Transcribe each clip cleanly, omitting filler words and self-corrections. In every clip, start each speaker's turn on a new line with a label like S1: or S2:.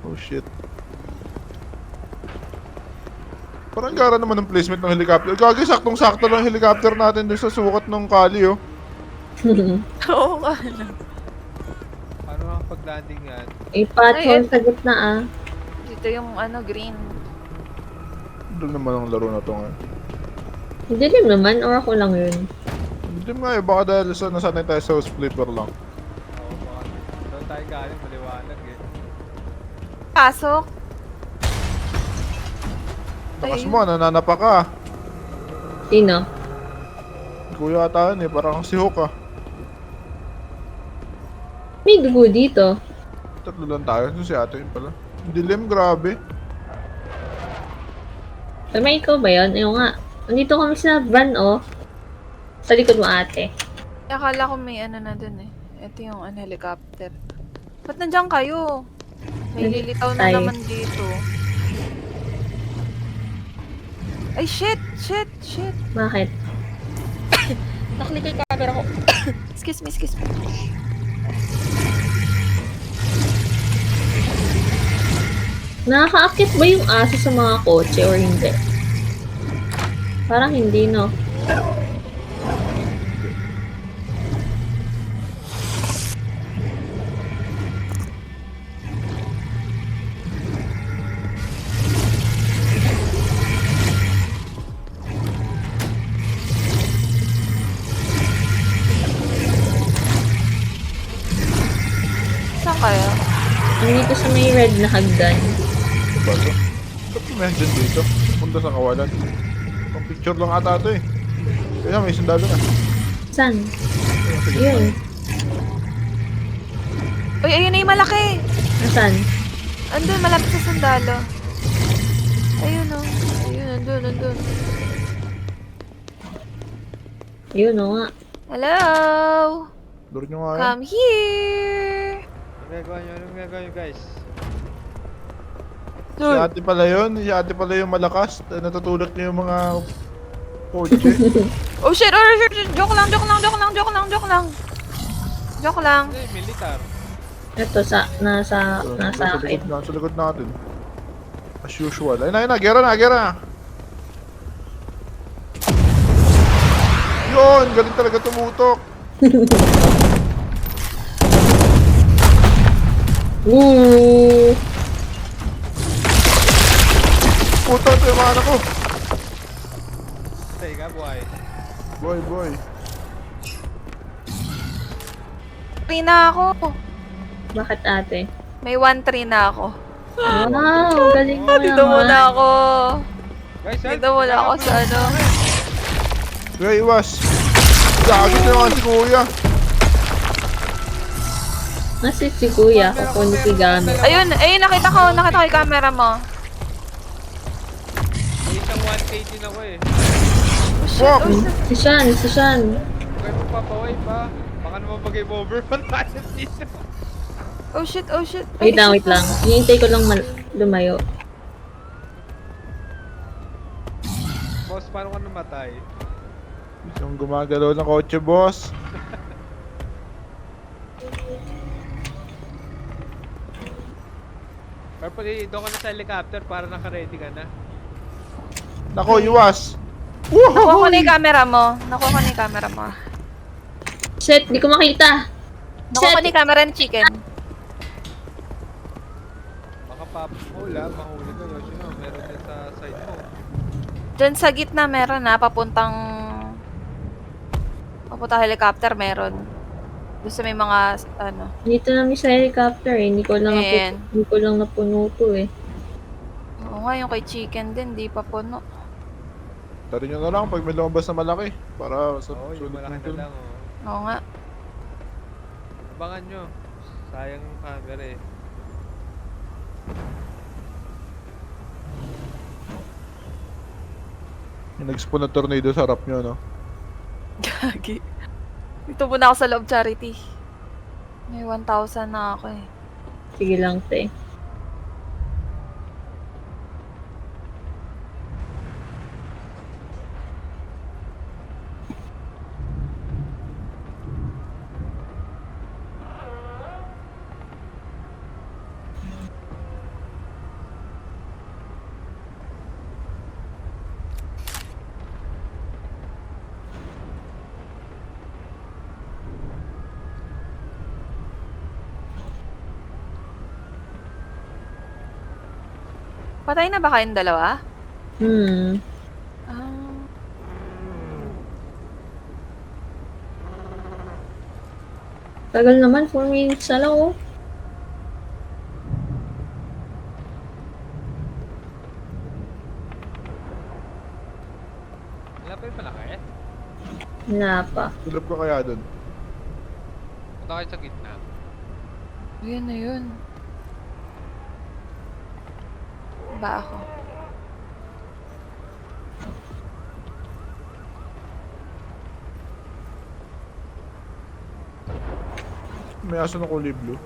S1: Oh shit. Parang gara naman ng placement ng helicopter. Gagi, saktong-sakto lang yung helicopter natin dun sa sukat ng kali, oh.
S2: Oo nga na.
S3: Paano nga pag-landing yan?
S4: Patrol sa gitna ah.
S2: Dito yung ano, green.
S1: Doon naman ang laro na to nga.
S4: Dilim naman or ako lang yun.
S1: Hindi nga eh, baka dahil sa nasanay tayo sa flipper lang.
S3: Oo, baka doon tayo galing, maliwanag eh.
S2: Pasok.
S1: Takas
S2: Ayun.
S1: mo, nananapa ka.
S4: Sino?
S1: Kuya ata yun eh, parang si Hook ah.
S4: May dugo dito.
S1: Tatlo lang tayo, so si ate yun pala. Dilim, grabe.
S4: May ikaw ba yun? Ayun nga. Nandito kami sa van oh. Sa likod mo ate.
S2: Akala ko may ano na dun eh. Ito yung helicopter. Ba't nandiyan kayo? May
S4: Nandito
S2: lilitaw na
S4: tayo.
S2: naman dito. Ay, shit! Shit! Shit!
S4: Bakit?
S2: Naklik yung camera ko. Excuse me, excuse me.
S4: Nakakaakit ba yung aso sa mga kotse or hindi? Parang hindi no.
S2: Saan kayo?
S4: Nandito sa may red na hagdan.
S1: Ano ba to? Ba't may dyan dito? Punta sa kawalan. Pang picture lang ata ito eh. Kaya may sundalo na.
S4: Saan?
S1: Ayun, sige.
S4: Yun.
S2: Uy, ayun na yung malaki!
S4: Nasaan?
S2: Andun, malapit sa sandalo. Ayun o. Ayun, andun, andun.
S4: Yun o nga.
S2: Hello!
S1: Lord nyo nga yan.
S2: Come here!
S3: Anong gagawa nyo? Anong gagawa nyo guys?
S1: Si ate pala yun. Si ate pala yung malakas. Natutulak niya yung mga kotse.
S2: Oh shit! Oh shit! Joke lang, joke lang, joke lang, joke lang, joke lang. Joke lang.
S3: Hindi, militar.
S4: Ito nasa akin.
S1: Sa likod natin. As usual. Ayun na, gera na, gera na. Yun! Galing talaga tumutok.
S4: Ooh!
S1: Puta, ito yung mga anak ko.
S3: Stay ka, buhay.
S1: Boy, boy.
S2: Tree na ako.
S4: Bakit ate?
S2: May 1-3 na ako.
S4: Wow! Galing mo
S2: Dito muna
S4: naman.
S2: ako.
S3: Guys, help!
S2: Dito muna ako sa ano.
S1: Kuya, iwas. Gagi na naman si kuya.
S4: Nasi si kuya, kukunin si gamit.
S2: Ayun, ayun, nakita ko yung camera mo.
S3: May isang 1K din ako eh.
S2: Oh shit,
S1: Fuck!
S2: oh shit.
S4: Si Sean.
S3: Huwag kayo magpapaway pa. Baka naman mag-game over pa tayo dito.
S2: Oh shit, oh shit.
S4: Wait lang, wait lang. Hihintay ko lang lumayo.
S3: Boss, paano ka namatay?
S1: Isang gumagalaw ng kotse, boss.
S3: Purple, doon ka na sa helicopter para naka-ready ka na.
S1: Nako, iwas.
S2: Nakuha ko
S1: Woohoo!
S2: na yung camera mo. Nakuha ko na yung camera mo.
S4: Shit, di ko makita.
S2: Nakuha ko na yung camera ni Chicken.
S3: Baka mahula ka Yoshino. Meron din sa side mo.
S2: Diyan sa gitna meron na, papuntang helicopter meron. Doon sa may mga, ano.
S4: Dito namin sa helicopter eh. Hindi ko lang,
S2: Ayan.
S4: hindi ko lang napuno to eh.
S2: Oo nga, yung kay Chicken din, di pa puno.
S1: Tari nyo na lang pag may lumabas na malaki. Para sa
S3: Oo, yung
S1: sulit
S3: malaki
S1: ng
S3: na
S1: film.
S3: lang oh.
S2: Oo nga.
S3: Abangan nyo. Sayang yung camera eh.
S1: Yung nag-spawn na tornado sa harap nyo, no?
S2: Gagi. Dito muna ako sa loob, Charity. May 1,000 na ako eh.
S4: Sige lang, te.
S2: Patay na ba kayong dalawa?
S4: Hmm.
S2: Ah.
S4: Tagal naman, 4 minutes na lang oh.
S3: Wala pa yung malaki.
S4: Wala pa.
S1: Tulog ko kaya dun.
S3: Punta kayo sa gitna.
S2: Yun na yun. Ba ako?
S1: May aso na kulay blue.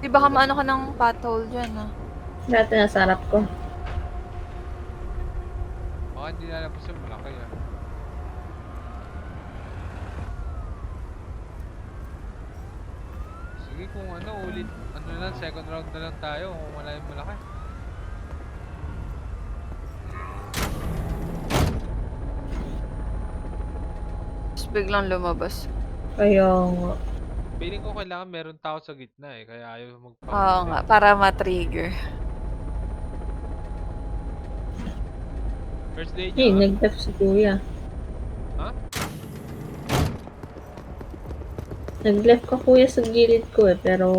S2: Di baka maano ka ng pothole dyan, ah.
S4: Dati nasa harap ko.
S3: Baka hindi nalabas yung malaki ah. Sige kung ano, ulit. Ano na lang, second round na lang tayo kung wala yung malaki.
S2: Tapos biglang lumabas.
S4: Kaya nga.
S3: Feeling ko kailangan meron tao sa gitna eh, kaya ayaw
S2: Oo
S3: magpahuli.
S2: nga, para ma-trigger.
S3: First day
S4: Eh,
S3: niya.
S4: nag-left si kuya.
S3: Ha?
S4: Nag-left ka kuya sa gilid ko eh, pero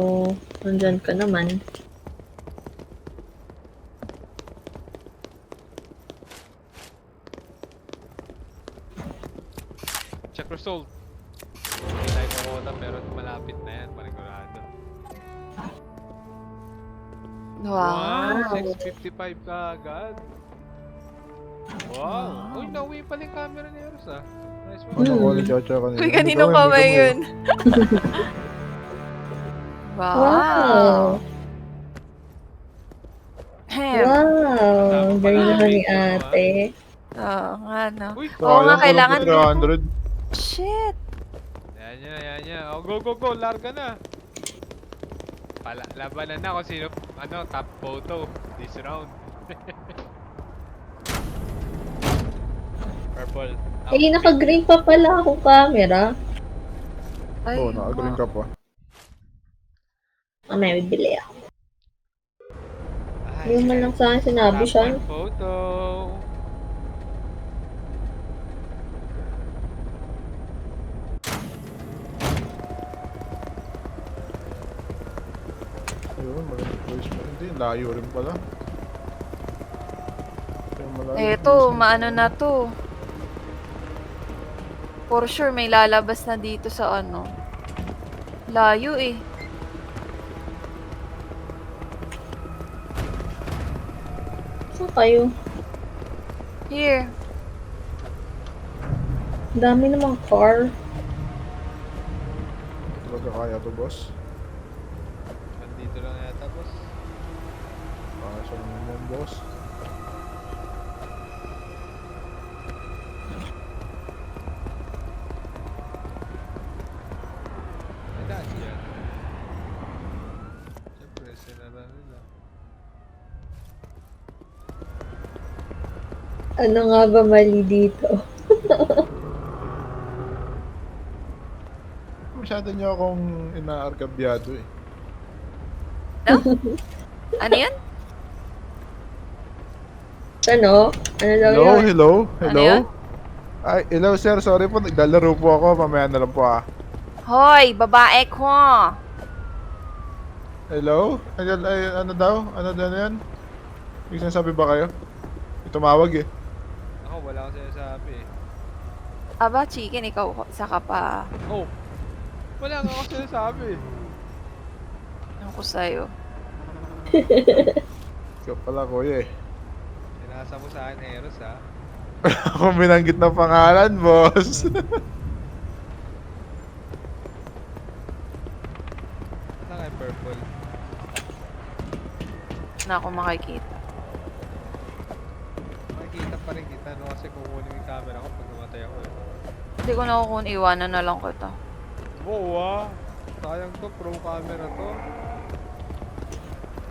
S4: nandyan ka naman.
S3: Check result. Hindi tayo kukuha pero malapit na yan, panigurado.
S2: Wow.
S3: 655 ka agad. Wow! Uy, nauwi pala yung camera ni Eros ah. Nice one.
S1: Ano ko ulit chacha kanina.
S2: Uy, kaninong kamay yun? Wow.
S4: Wow!
S2: Hem.
S4: Wow! Galing naman ni
S3: Tama.
S4: ate.
S2: Oo nga, no.
S3: Uy!
S2: Oo nga, kailangan.
S1: 300.
S2: Shit.
S3: Yan niya. Oh, go! Larga na! Labanan na kung sino, top photo this round. Purple.
S4: Eh, naka-green pa pala akong camera.
S2: Ay,
S1: Oo, naka-green ka pa.
S4: Mamaya, bibili ako.
S3: Ay,
S4: Hindi mo man lang sa akin sinabi,
S3: top
S4: Sean.
S3: one photo.
S1: Ayun, magandang choice mo. Hindi, layo rin pala. Ayun, malayo.
S2: eto, maano na to. For sure, may lalabas na dito sa ano. Layo eh.
S4: Saan kayo?
S2: Here.
S4: Dami namang car.
S1: Talaga kaya to, boss.
S3: Nandito lang yata, boss.
S1: Pasok naman, boss.
S3: May daan yan. Siyempre, sinara nila.
S4: Ano nga ba mali dito?
S1: Masyado niyo akong inaargabyado eh.
S2: Ano yan?
S4: Ano? Ano daw
S1: Hello,
S4: yun?
S1: hello,
S2: Ano
S1: hello.
S2: yun?
S1: Ay, hello sir, sorry po, naglalaro po ako. Mamaya na lang po ah.
S2: Hoy, babae ko.
S1: Hello? Ano daw? Ano daw yan? May sinasabi ba kayo? May tumawag eh.
S3: Ako, wala akong sinasabi eh.
S2: Aba, chicken, ikaw isa ka pa.
S3: Oh! Wala nga ako sinasabi.
S2: Ano ko sa'yo?
S1: Ikaw pala kuya eh.
S3: Sinasa mo sa akin, Eros ha.
S1: Ako binanggit ng pangalan, boss.
S3: Saan kayo purple?
S2: Na ako makikita.
S3: Makikita pa rin kita no kasi kukunin yung camera ko pag namatay ako eh.
S2: Hindi ko na kung iwanan na lang ko ito.
S3: Wow ah! Sayang to, pro camera to.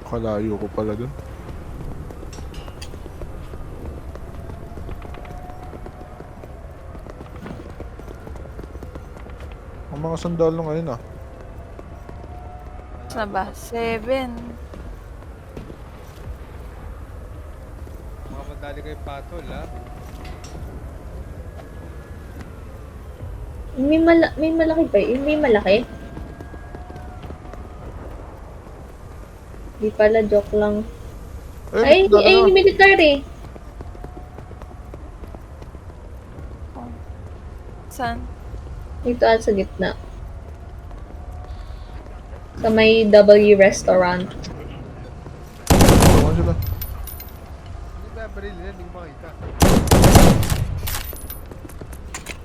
S1: Kalayo ko pala dun. Ang mga sandalo ngayon ah.
S2: Saan ba? 7.
S3: Mga madali kayo patol, ha?
S4: May malaki ba? Yung may malaki? Di pala, joke lang. Ay,
S1: sandalo
S4: ay,
S1: na.
S4: yung military.
S2: Saan?
S4: Ito sa gitna. Sa may W restaurant.
S1: Tumahan sila.
S3: Hindi ba baril nila? Hindi ko makita.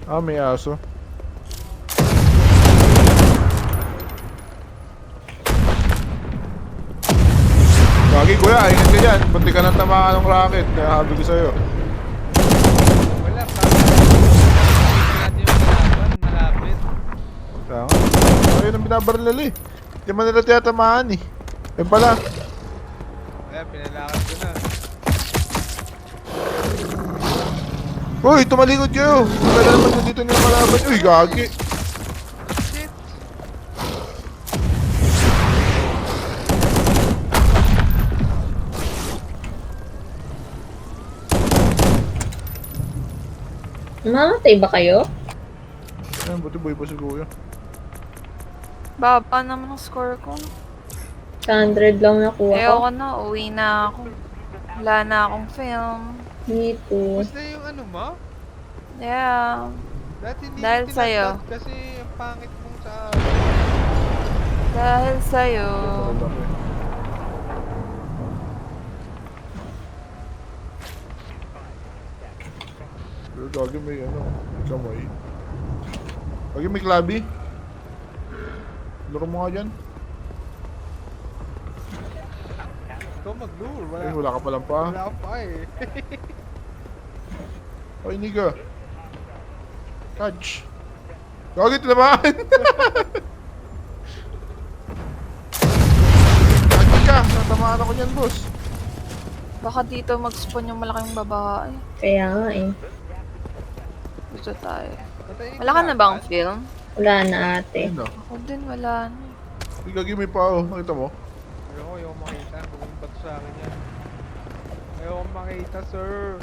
S1: Ah, may aso. Gagi kuya, ingat ka dyan. Pati ka nang tamaan ng rocket. Kaya habi ko sa'yo.
S3: Wala, parang natin yung kalaban, malapit.
S1: Kaya nga. Ayun ang binabaril nila eh. Hindi man nila tiyatamaan eh. Eh pala.
S3: Kaya pinalakad ko na.
S1: Uy, tumalikod kayo. Wala naman nandito nila kalaban. Uy, gagi.
S3: Shit!
S4: Mamatay ba kayo?
S1: Ayan, buti boy pa si kuya.
S2: Baba naman ang score ko.
S4: 100 lang nakuha ko.
S2: Ayoko na, uwi na ako. Wala na akong film.
S4: Me too.
S3: Basta yung ano mo?
S2: Yeah.
S3: Dati hindi
S2: Dahil
S3: mo
S2: sa'yo.
S3: tinatag kasi ang pangit mong sa...
S2: Dahil sa'yo.
S1: Wala ko eh. Pero gagi may ano, may kamay. Gagi may klabi. Laro mo nga dyan.
S3: Ikaw mag-lure, wala.
S1: Ay, wala ka palang pa.
S3: Wala ka pa eh.
S1: Ay, niga. Catch. Gagi, tinamaan. Gagi ka, natamaan ako niyan, boss.
S2: Baka dito mag-spawn yung malaking babae.
S4: Kaya nga eh.
S2: Gusto tayo.
S3: Patayin
S2: Wala ka na bang film?
S4: Wala na ate.
S1: Ayun na.
S2: Ako din, wala na.
S1: Ay, gagi may pao. Nakita mo?
S3: Ayoko makita. Bumimbat sa akin yan. Ayoko makita, sir.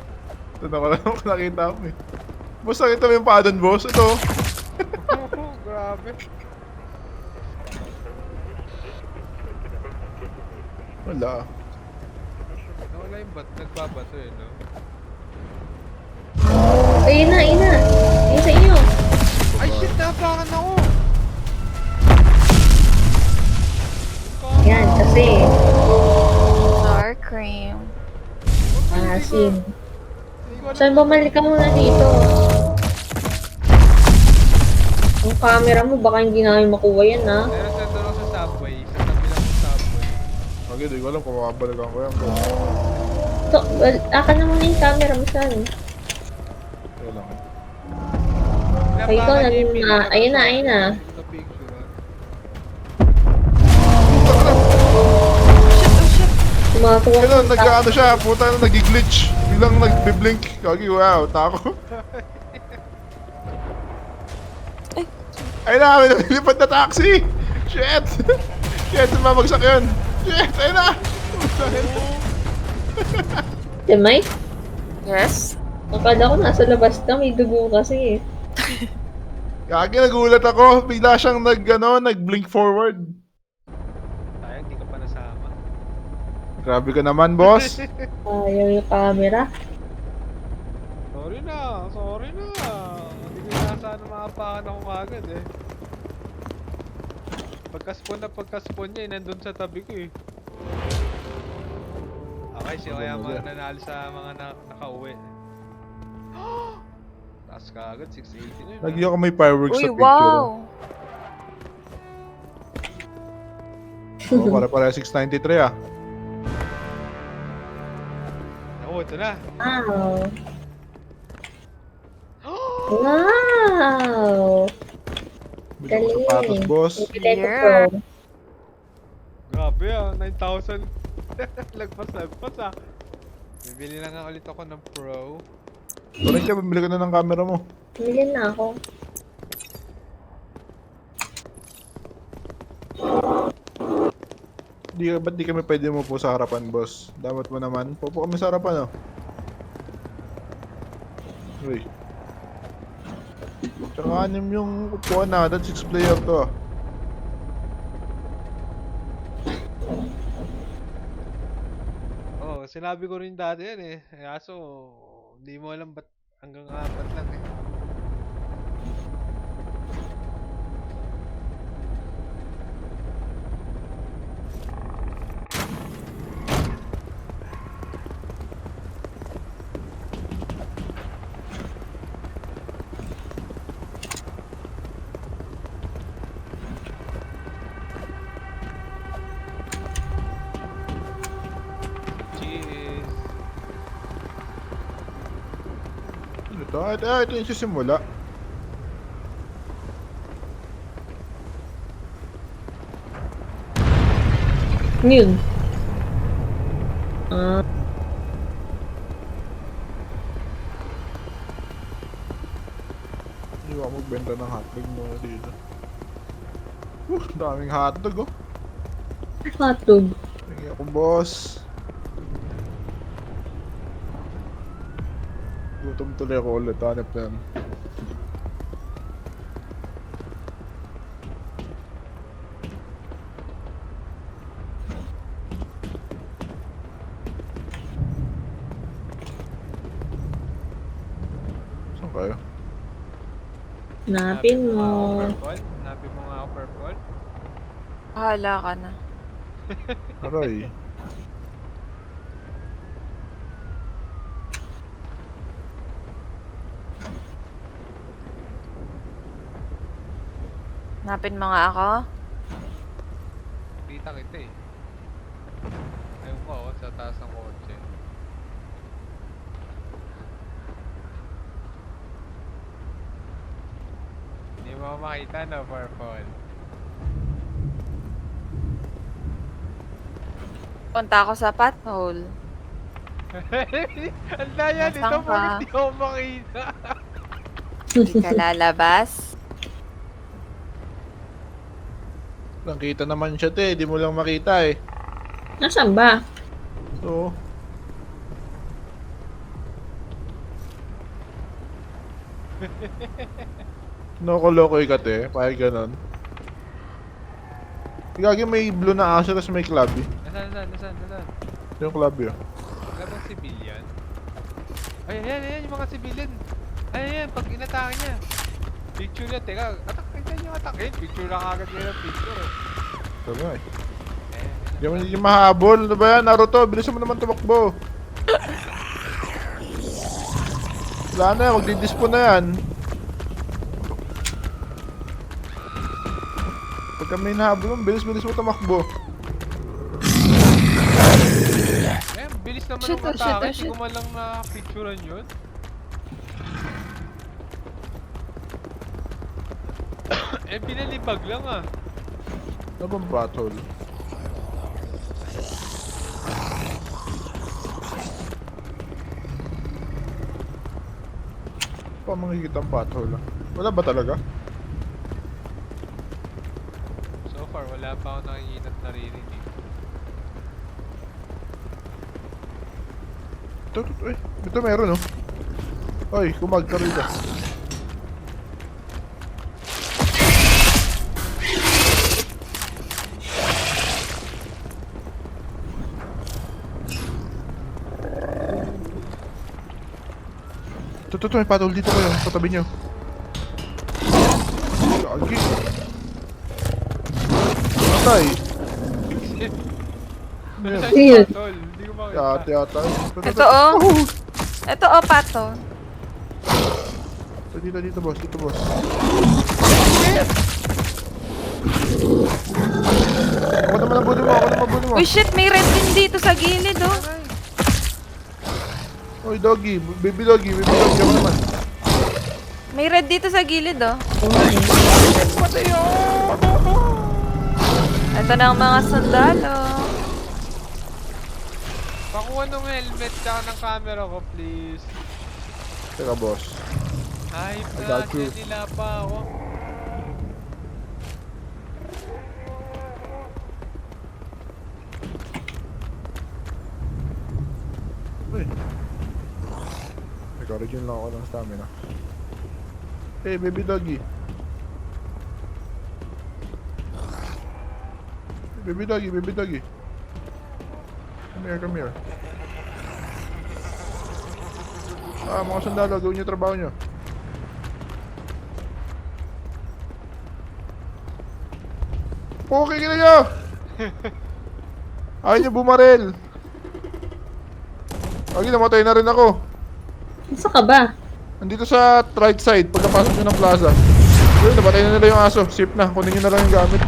S1: Ito na ko lang nakita mo eh. Boss, nakita mo yung paa doon, boss? Ito.
S3: Grabe.
S1: Wala.
S3: Nawala yung nagbabato eh, no?
S4: Ayun na, ayun na. Ayun sa inyo.
S3: Ay shit, napakan ako!
S4: Yan, kasi.
S2: Sour cream.
S4: Asin. Saan bumalik ka muna dito? Yung camera mo, baka hindi namin makuha yan ha.
S3: Meron sa doon ako sa subway. Sa tabi lang ng subway.
S1: Okay, di ko alam kung makabalikan ko yan, boss.
S4: So, well, akan na muna yung camera mo saan?
S1: Kaya lang eh.
S4: Ay, ikaw,
S3: Napakan niya yung pinaka-
S4: ayun na, ayun na.
S3: Sa picture, ah.
S4: Tumakuha
S1: Ano,
S4: ka.
S1: nag-ano siya, puta na nag-glitch. Bilang nag-blink. Kagi, wow, tako. Ay na, may nalilipad na taxi! Shit! Shit, sumabagsak yun! Shit, ayun na!
S4: Demay?
S2: Yes?
S4: Akala ko nasa labas na, may dugo kasi eh.
S1: Kagi, nagulat ako. Bigla siyang nag-blink forward.
S3: Sayang, di ka pa nasama.
S1: Grabe ka naman, boss.
S4: Ayaw yung camera.
S3: Sorry na, sorry na. Hindi ko inasahan na makapakan ako kagad eh. Pagka-spawn niya, nandun sa tabi ko eh. Okay, siya kaya mga nanalo sa mga nakauwi. Taas ka agad, 680 na yun.
S1: Lagi ako may fireworks
S2: Uy,
S1: sa picture.
S2: wow!
S1: Oh, para 693 ah.
S3: Ako, ito na.
S4: Wow. Wow!
S1: Bigyan ko sapatos, boss.
S4: Bibili ko
S2: Yeah.
S4: pro.
S3: Grabe ah, 9,000. Lagpas ah. Bibili na nga ulit ako ng Pro.
S1: Parang siya, bumili ka na ng camera mo.
S4: Bumili na ako.
S1: Ba't di kami pwede mo po sa harapan, boss? Damat mo naman. Popo kami sa harapan, oh. Uy. Tsaka 6 yung upuan natin, 6 player to, ah.
S3: Oo, sinabi ko rin dati yan eh. Kaso, hindi mo alam ba't hanggang 4 lang eh. Cheers!
S1: Ano to? Ito yung sisimula.
S4: Ano yun? Ah,
S1: Hindi ako magbenta ng hotdog mo dito. Daming hotdog, oh.
S4: hotdog.
S1: Tingin ako, boss. Gutom tuloy ako ulit. Hanap na yan. Saan kayo?
S4: Hanapin mo.
S3: Purple? Hanapin mo nga ako purple?
S2: Bahala ka na.
S1: Aray.
S2: Hanapin mo nga ako.
S3: Kita kita eh. Ayun ko ako sa taas ng kotse. Hindi mo makita no, purple.
S2: Punta ako sa pothole.
S3: Ang daya nito,
S2: Nasaan ka?
S3: bakit di ako makita?
S2: Hindi ka lalabas.
S1: Nakita naman siya, te. Di mo lang makita, eh.
S4: Nasaan ba?
S1: So, Nokolokoy ka, te. Pahig ganon. Gagi may blue na aso tapos may clubby.
S3: Nasaan?
S1: Yung clubby, oh.
S3: Wala bang civilian? Ay, ayan, yung mga civilian. Ay, pag inatake niya. Picture niya, teka, attack niyo atakin. Picture lang agad niya ng picture eh.
S1: Sabi nga, eh. Hindi mahabol. Ano ba yan? Naruto, bilisan mo naman tumakbo. Wala na yan, magdidispo na yan. Pagka may nahabol mo, bilis mo tumakbo.
S3: Bilis naman
S2: Shit,
S3: ng
S2: oh, shit,
S3: atake.
S2: oh,
S3: Hindi
S2: shit.
S3: ko man lang na-picturean yun. Pinalibag lang ah.
S1: Ano bang battle? Pa makikita ang battle, ah. Wala ba talaga?
S3: So far, wala pa ako nakikita at naririnig.
S1: Ito meron, oh. Oy, kumag ka rin, ah. Ito, may patol dito kayo, sa tabi nyo. Gagi. Patay.
S3: Nasaan
S4: Ayun.
S3: yung battle? Hindi ko makita.
S1: Yata.
S2: Ito, oh. Ito, oh, pato.
S1: Dito, boss. Ako naman ang bulo mo.
S2: Uy, shit, may red din dito sa gilid, oh.
S1: Oy, doggy. Baby doggy. Ako naman.
S2: May red dito sa gilid, oh.
S4: Oo nga eh.
S2: Ito na ang mga sundalo.
S3: Pakuha ng helmet tsaka ng camera ko, please.
S1: Teka, boss.
S3: Hype
S1: I
S3: na,
S1: got you.
S3: nila pa ako.
S1: Regen lang ako ng stamina. Hey, baby doggy. Baby doggy, baby doggy. Come here, come here. Mga sundalo, gawin niyo trabaho niyo. Okay, kina niyo! Ayaw niyo bumaril. Okay, namatay na rin ako.
S4: Isa ka ba?
S1: Andito sa right side, pagkapasok nyo ng plaza. Yun, nabatay na nila yung aso. Sip na, kunin nyo na lang yung gamit.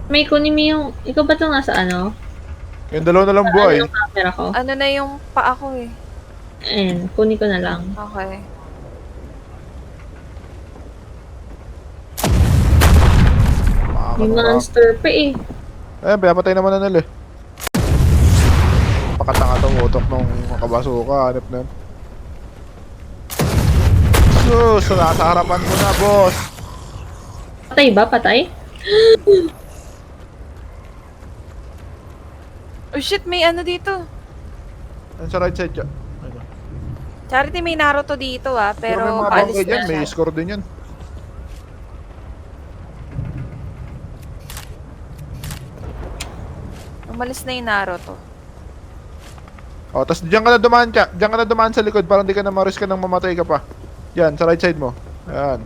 S4: May kunin mo yung... Ikaw ba itong nasa ano?
S1: Yung dalawa na lang buhay.
S4: Ano yung camera ko?
S2: Ano na yung paa ko eh.
S4: Ayan, kunin ko na lang.
S2: Okay.
S4: Yung monster pa eh.
S1: Eh, pinapatay naman na nila eh. Pakatanga tong utok nung makabasuka, hanip na yun. Sus, nasa harapan mo na, boss.
S4: Patay ba? Patay?
S2: Oh shit, may ano dito.
S1: Yan sa right side dyan. Ayun.
S2: Charity, may Naruto dito ah,
S1: Pero may
S2: pero
S1: mga
S2: paalis
S1: bangkay dyan,
S2: na
S1: may
S2: siya.
S1: score din yan.
S2: Umalis na yung Naruto.
S1: O, tas diyan ka na dumaan ka. Diyan ka na dumaan sa likod para hindi ka na ma-risk ka nang mamatay ka pa. Yan, sa right side mo. Ayan.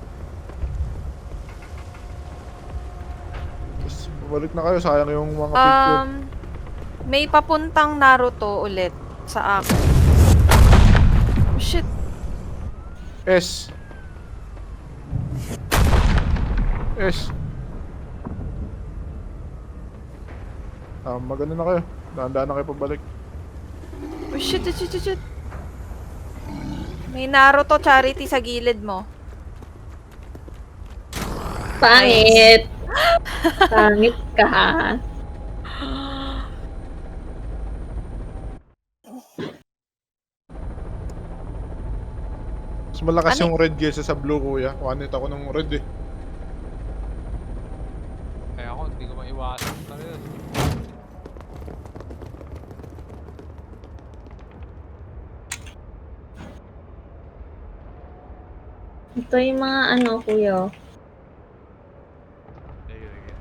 S1: Tapos, bumalik na kayo. Sayang yung mga picture.
S2: May papuntang Naruto ulit sa akin. Oh shit.
S1: S. S. Maganda na kayo. Dahan-dahan na kayo pabalik.
S2: Oh shit, shit, shit, shit. May Naruto Charity sa gilid mo.
S4: Pangit! Pangit ka ha.
S1: Mas malakas
S2: Ano?
S1: yung red kaysa sa blue, kuya. Kuhanit ako ng red eh.
S3: Kaya ako, hindi ko maiwasan na rin.
S4: Ito yung mga ano, kuya.
S3: Sige, sige.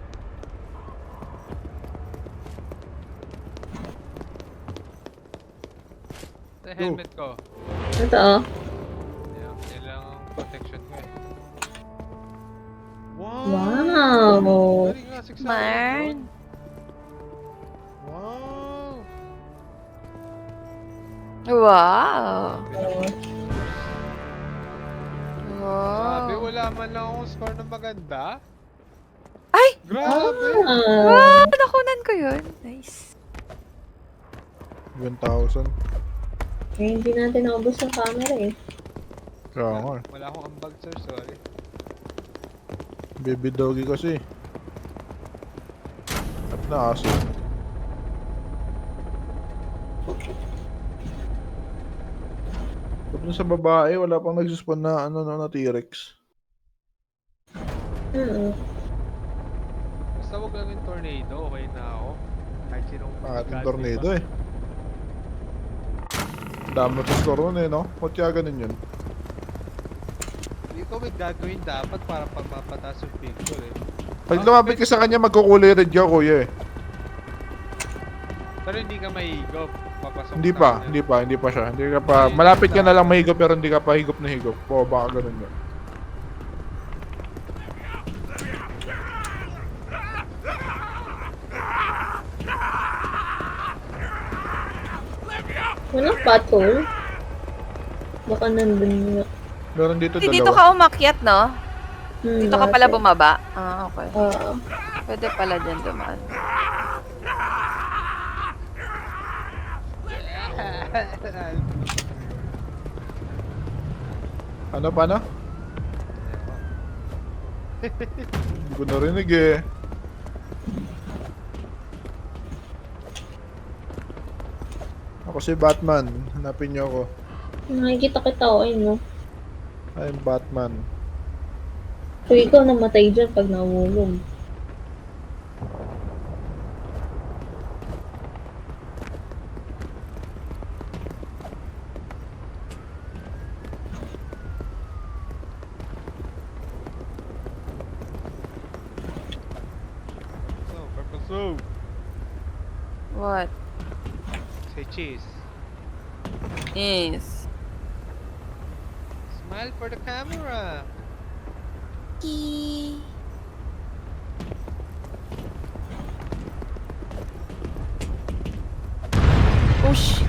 S3: Sa helmet ko.
S4: Ito oh.
S3: Yan lang ang protection ko eh.
S4: Wow!
S3: Galing nga, 600
S2: Man.
S3: gold. Wow!
S2: Wow.
S3: Sabi,
S2: Wow.
S3: wala man lang akong score na maganda.
S2: Ay!
S3: Grabe!
S4: Ah,
S2: Nakunan ko yun. Nice.
S1: 1,000.
S4: eh, hindi natin naubos yung camera eh.
S1: Kaya nga eh.
S3: Wala akong ambag, sir. Sorry.
S1: Baby doggy kasi. At na aso. Ba't dun sa babae, wala pang nagsuspawn na ano na T-Rex.
S3: Basta wag lang yung tornado, okay na ako. Kahit sinong
S1: Bakit yung
S3: God,
S1: tornado
S3: diba?
S1: eh. Dami to score nun eh, no? Ba't kaya ganun yun?
S3: Hindi ko may gagawin dapat para mapataas yung picture eh.
S1: Pag lumapit ka sa kanya, magkukulay red ka, kuya eh.
S3: Pero hindi ka mahigop. Papasok
S1: Hindi
S3: sa
S1: pa,
S3: kanya.
S1: hindi pa siya. Hindi ka pa, malapit ka na lang mahigop pero hindi ka pa higop na higop. O, baka ganun yun.
S4: Walang patrol. Baka nandun nga.
S1: Meron dito
S2: Hindi dito
S1: dalawa.
S2: ka umakyat, no? Dito ka pala
S4: ate.
S2: bumaba. Ah, okay.
S4: Oo.
S2: Pwede pala dyan dumaan.
S1: Ano, paano? Hindi ko narinig eh. Ako si Batman. Hanapin niyo ako.
S4: Nakikita kita ko eh, no?
S1: I'm Batman.
S4: So, ikaw namatay dyan pag nahulog.
S3: So,
S2: What?
S3: say cheese.
S2: Is.
S3: Smile for the camera.
S2: Key. Oh, shit.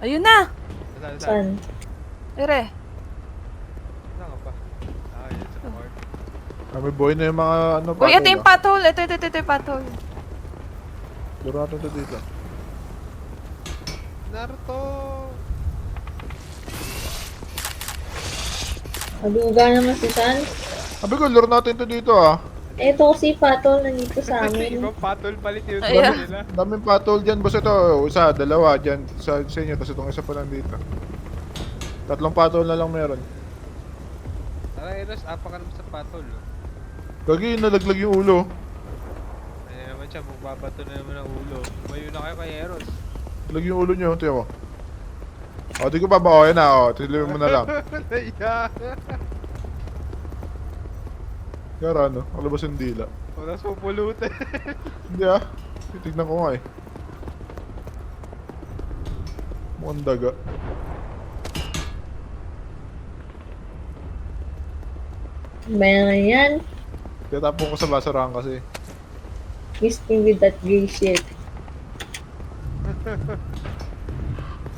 S2: Ayun na!
S3: Saan?
S4: Saan?
S2: Ere.
S3: Saan ka pa? Ah, yun sa court.
S1: May boy na yung mga ano
S2: Uy, ito
S1: patrol,
S2: yung pathole. Ito yung pathole.
S1: Duro natin ito dito.
S3: Naruto!
S4: Maduga naman si San.
S1: Sabi ko, lure natin ito dito ah.
S4: Eto kasi patol nandito sa amin.
S3: Ibang patol palit yun
S2: Ayan.
S3: nila.
S1: Daming patrol dyan. Basta ito, isa, dalawa dyan sa inyo. Tapos itong isa pa nandito. 3 patrol na lang meron.
S3: Tara, Eros, apa ka naman sa patol. Oh.
S1: Gagi, nalaglag yung ulo.
S3: Ayan naman siya, magbabato na naman ang ulo. Mayo na kayo kay Eros.
S1: Nalaglag yung ulo nyo. Tiyan mo. O, di ko pa ba? O, yan na. O, tilimin mo na lang.
S3: Naiya!
S1: Yara, ano? Kalabas yung dila.
S3: Wala sa pupulutan.
S1: Hindi ah. Titignan ko nga eh. Mukhang daga.
S4: Ba naman yan?
S1: Tinatapon ko sa basurahan kasi.
S4: Miss me with that gay shit.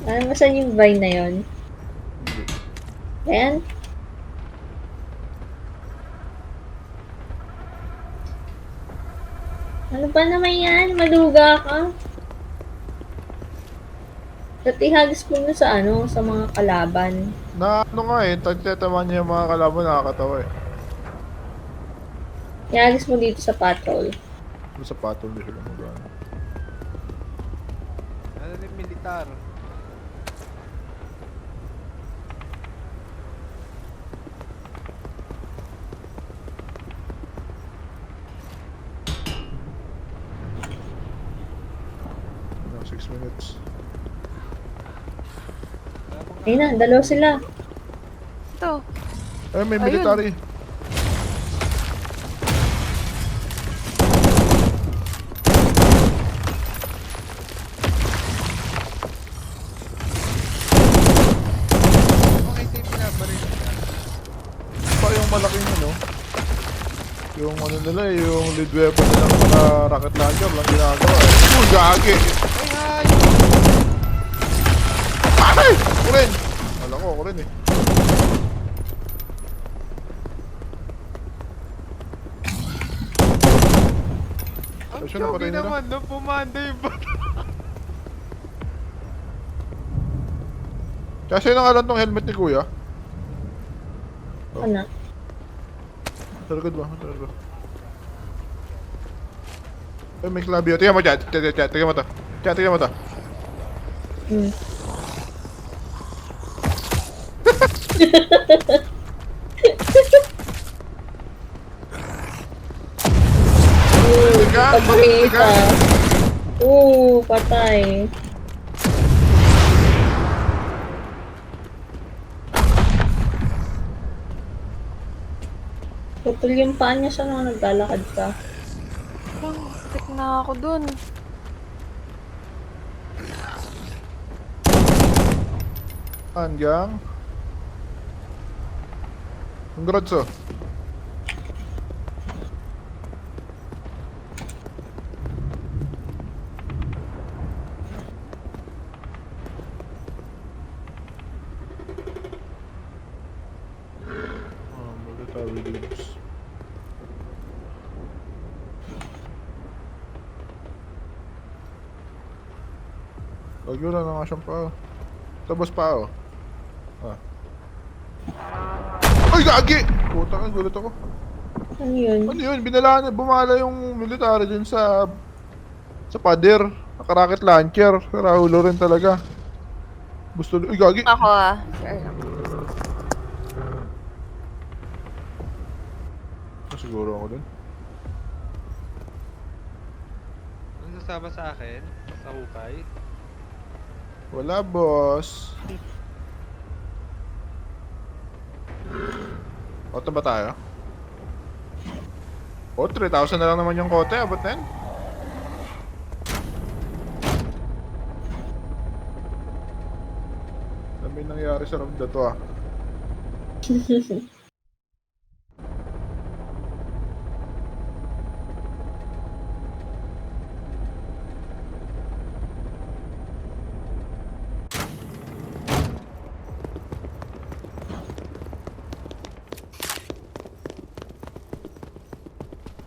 S4: Alam mo saan yung vine na yon?
S1: Hindi.
S4: Ayan. Ano ba naman yan? Maluga ka. Dati hagis mo na sa ano, sa mga kalaban.
S1: Na ano nga eh. Tagtataman niya yung mga kalaban. Nakakatawa eh.
S4: Ihagis mo dito sa patrol.
S1: Doon sa patol din sila mag-ano.
S3: Ano yung militar?
S1: Ano, 6 minutes.
S4: Ayun na, dalawa sila.
S2: Ito.
S1: Eh, may
S2: Ayun.
S1: military.
S3: Okay, tayo pinabaril niya.
S1: Pa yung malaking ano. Yung ano nila eh, yung lead weapon nilang mga rocket launcher lang ginagawa eh. Gagi!
S3: Ay, hay!
S1: Ay! Ako rin! Wala ko, ako rin eh.
S3: Ang
S1: Siya napatay
S3: chogi
S1: nila.
S3: naman, no? Pumanda yung bata.
S1: Kasi na nga lang tong helmet ni kuya.
S4: Ano?
S1: Sa likod ba? Sa likod. Eh, may klabyo. Tingnan mo dyan. Tingnan mo to. Tingnan mo to.
S4: Hmm.
S1: Tiga!
S4: Pagkita. Patay. Putol yung paa niya siya nung naglalakad ka.
S2: Tik na ako dun.
S1: Andiang. Congrats oh. Military leaves. Lagi wala na nga siyang pao. Tapos pao. Ah. Ay, gagi! Puta ka, gulat ako.
S4: Ano yun?
S1: Ano yun? Binalaan, bumala yung military dun sa pader. Naka-rocket launcher. Rahulo rin talaga. Gusto, uy, gagi!
S2: Ako ah. Sure lang.
S1: Siguro ako dun.
S3: Ano sasama sa akin? Sa hukay?
S1: Wala, boss. Kote ba tayo? Oh, 3,000 na lang naman yung kote. Abot na yun. Ano may nangyari sa round na to ah?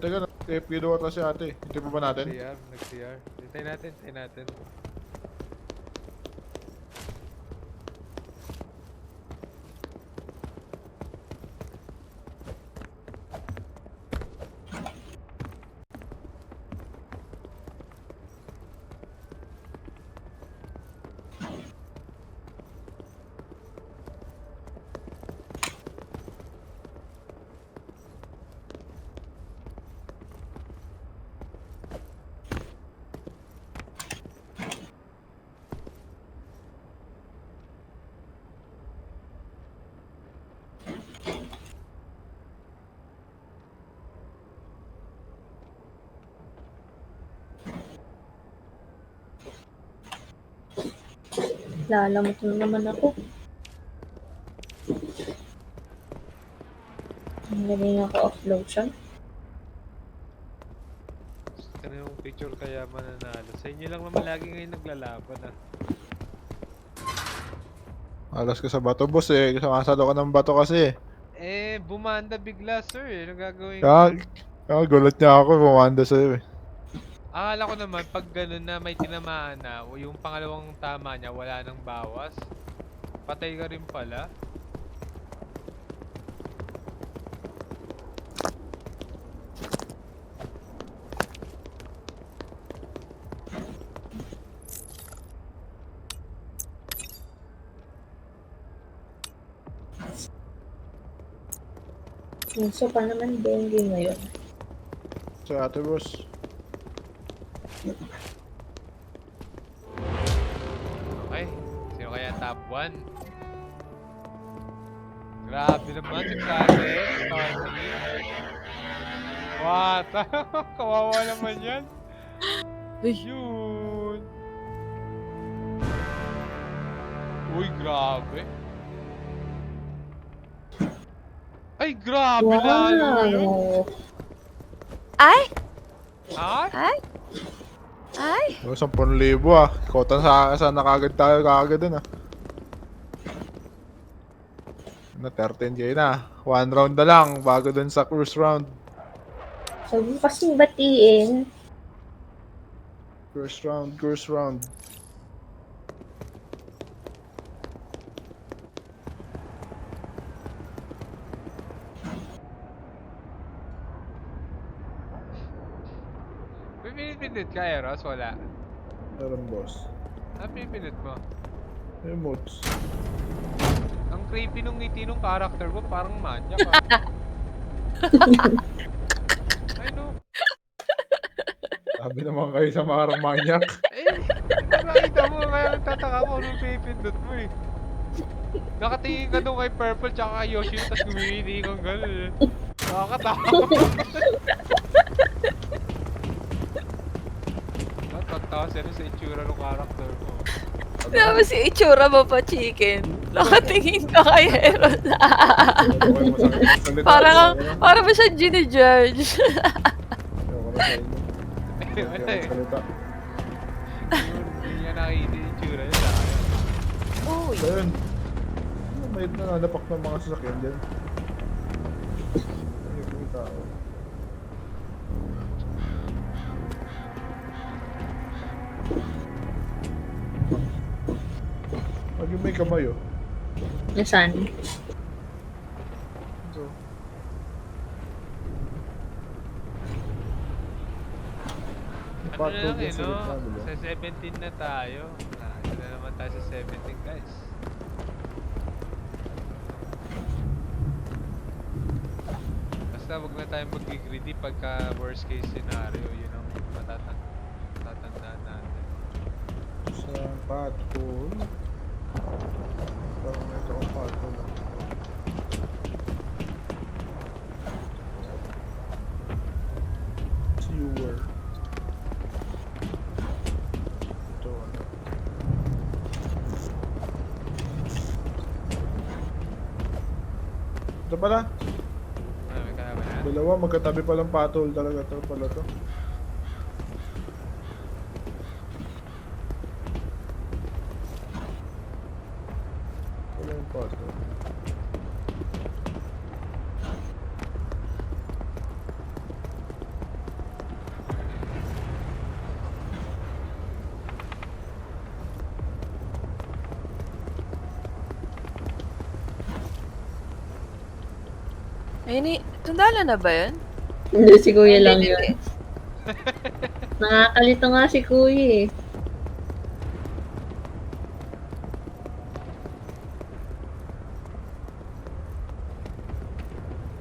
S1: Teka, TFQ daw ata si ate. Hindi pa ba natin?
S3: Nag-CR. Hintayin natin, hintayin natin.
S4: Lalamot na naman ako. Ang galing ako off lotion.
S3: Ano yung picture kaya mananalo? Sa inyo lang naman lagi ngayon naglalaban ah.
S1: Alas ka sa bato, boss eh. Sumasalo ka ng bato kasi.
S3: Bumanda bigla sir eh. Anong gagawin ko?
S1: Gulat niya ako. Bumanda sa'yo eh.
S3: Akala ko naman pag ganun na may tinamaan na, o yung pangalawang tama niya wala nang bawas. Patay ka rin pala.
S4: So, pa naman dengue ngayon.
S1: Sa ate, boss.
S3: Okay, sino kaya top 1? Grabe naman si Kate, Tony. What? Kawawa naman yan.
S2: Uy.
S3: Yun. Uy, grabe. Ay, grabe lalo yun.
S4: Wow!
S2: Ay!
S3: Ha?
S2: Ay! Ay!
S1: Oh, 10,000 ah. Kota sa nakagad tayo kagad dun ah. Na 13k na. 1 round na lang bago dun sa cruise round.
S4: Sabi mo kasing batiin.
S1: Cruise round.
S3: May pinipindot ka, Eros? Wala.
S1: Meron, boss.
S3: Ano pinipindot mo?
S1: Emotes.
S3: Ang creepy nung ngiti nung character mo, parang manyak ah. Ay no.
S1: Sabi naman kayo sa mga manyak.
S3: Nakita mo, kaya nagtataka ko nung pinipindot mo eh. Nakatingin ka doon kay Purple tsaka kay Yoshi, tapos gumini kang gano'n eh. Nakakatakot. Tatawa siya sa itsura ng character mo.
S2: Tapos si itsura mo pa, chicken. Nakatingin ka kay Eros. Parang ba siya gini-judge?
S3: Wala eh. Hindi niya nakita yung itsura niya.
S2: Uy.
S1: Ayun. May nananapak ng mga sasakyan dyan. Ayun yung tao. Pag yung may kamay oh.
S4: Nasaan?
S1: So,
S3: Ano na lang eh, no? Sa 17 na tayo. Ito na naman tayo sa 17, guys. Basta wag na tayong mag-greedy pagka worst case scenario. Yun ang matatandaan natin.
S1: sa Pato. Parang may ito ang pato lang. Sewer. Ito ano. Ito pala.
S3: Ano, may kalaban na?
S1: Dalawa, magkatabi palang patol talaga to pala to. Wala yung patol.
S2: Ayun, sundalo na ba yun?
S4: Hindi, si kuya lang
S2: Hindi,
S4: yun. Nakakalito nga si kuya eh.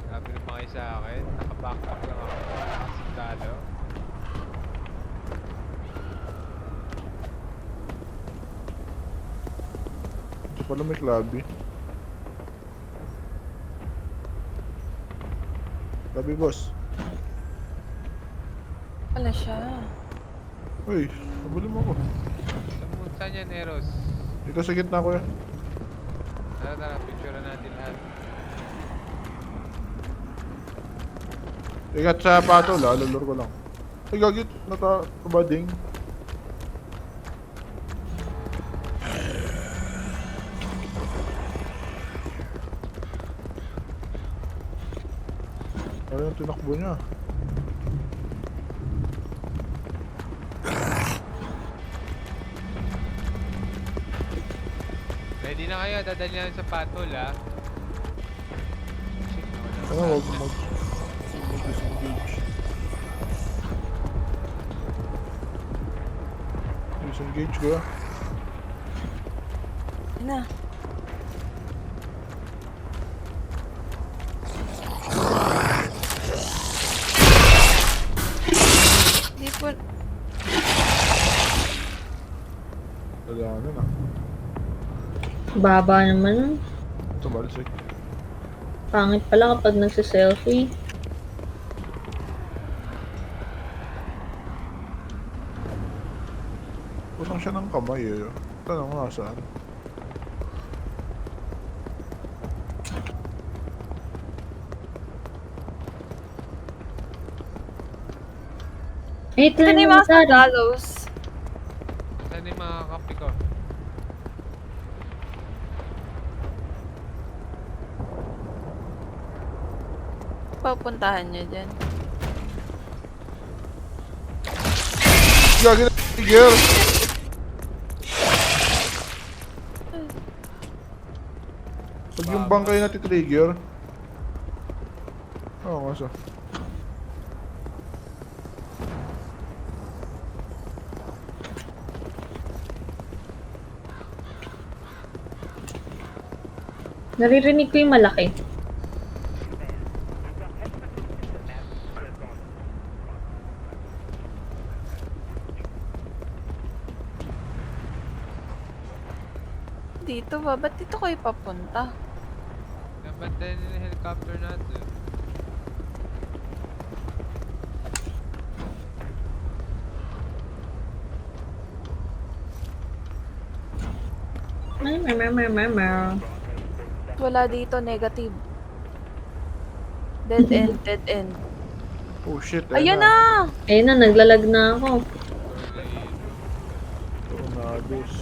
S3: Sabi ng mga sa akin, nakabackpack lang ako. Nakasintalo.
S1: Ito pala may clubby. Clubby boss.
S2: Wala siya.
S1: Uy, nabuli mo ako.
S3: Saan yan, Eros?
S1: Dito sa gitna ko yan.
S3: Tara, tara, picture natin lahat.
S1: Ingat sa pato, lalulor ko lang. Ay, gagit. Natabading. Ano yung tinakbo niya?
S3: Ready na kayo, dadali natin sa patol, ha? Shit, nawala.
S1: Ano, wag mag-disengage. Disengage ko ah.
S2: Ayun na. Hindi po.
S1: Wala na.
S4: Baba naman.
S1: Tumalsik.
S4: Pangit pala kapag nagsiselfie.
S1: Kusang siya ng kamay eh. Tanong nga saan.
S4: Eh, ito
S2: Ito
S4: na
S2: na yung
S4: yung
S2: mga sundalos.
S3: Saan yung mga kape ko?
S2: Papuntahan nyo dyan.
S1: Gagi na trigger! Pag yung bangkay na titrigger. Oo nga siya.
S4: Naririnig ko yung malaki.
S2: Dito ba? Ba't dito kayo papunta?
S3: Nabantayan nila yung helicopter natin.
S4: Mer.
S2: Wala dito, negative. Dead end, dead end.
S1: Oh shit.
S2: Ayun na!
S4: Ayun na, naglalag na ako.
S1: Tornados.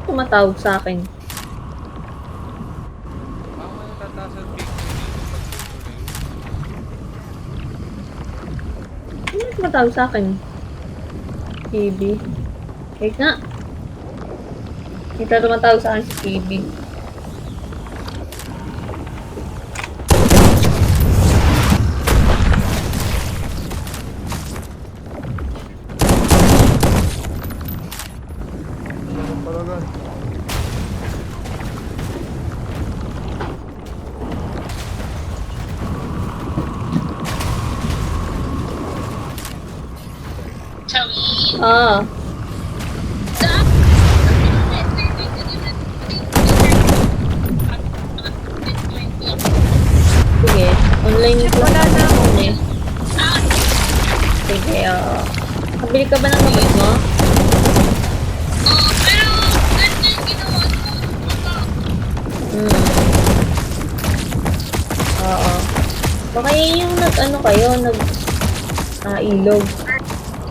S4: Tumatawag sa akin.
S3: Baka natataas ang picture dito pag tuloy.
S4: Ano tumatawag sa akin? PB. Wait nga. Ito tumatawag sa akin si PB.
S1: Ano pala gan?
S4: Ah, sige. Online yung class
S2: Wala na.
S4: natin eh. Sige, kabili ka ba ng gamot mo? Hmm. Oo. Baka yun yung nag-ano kayo, ilog.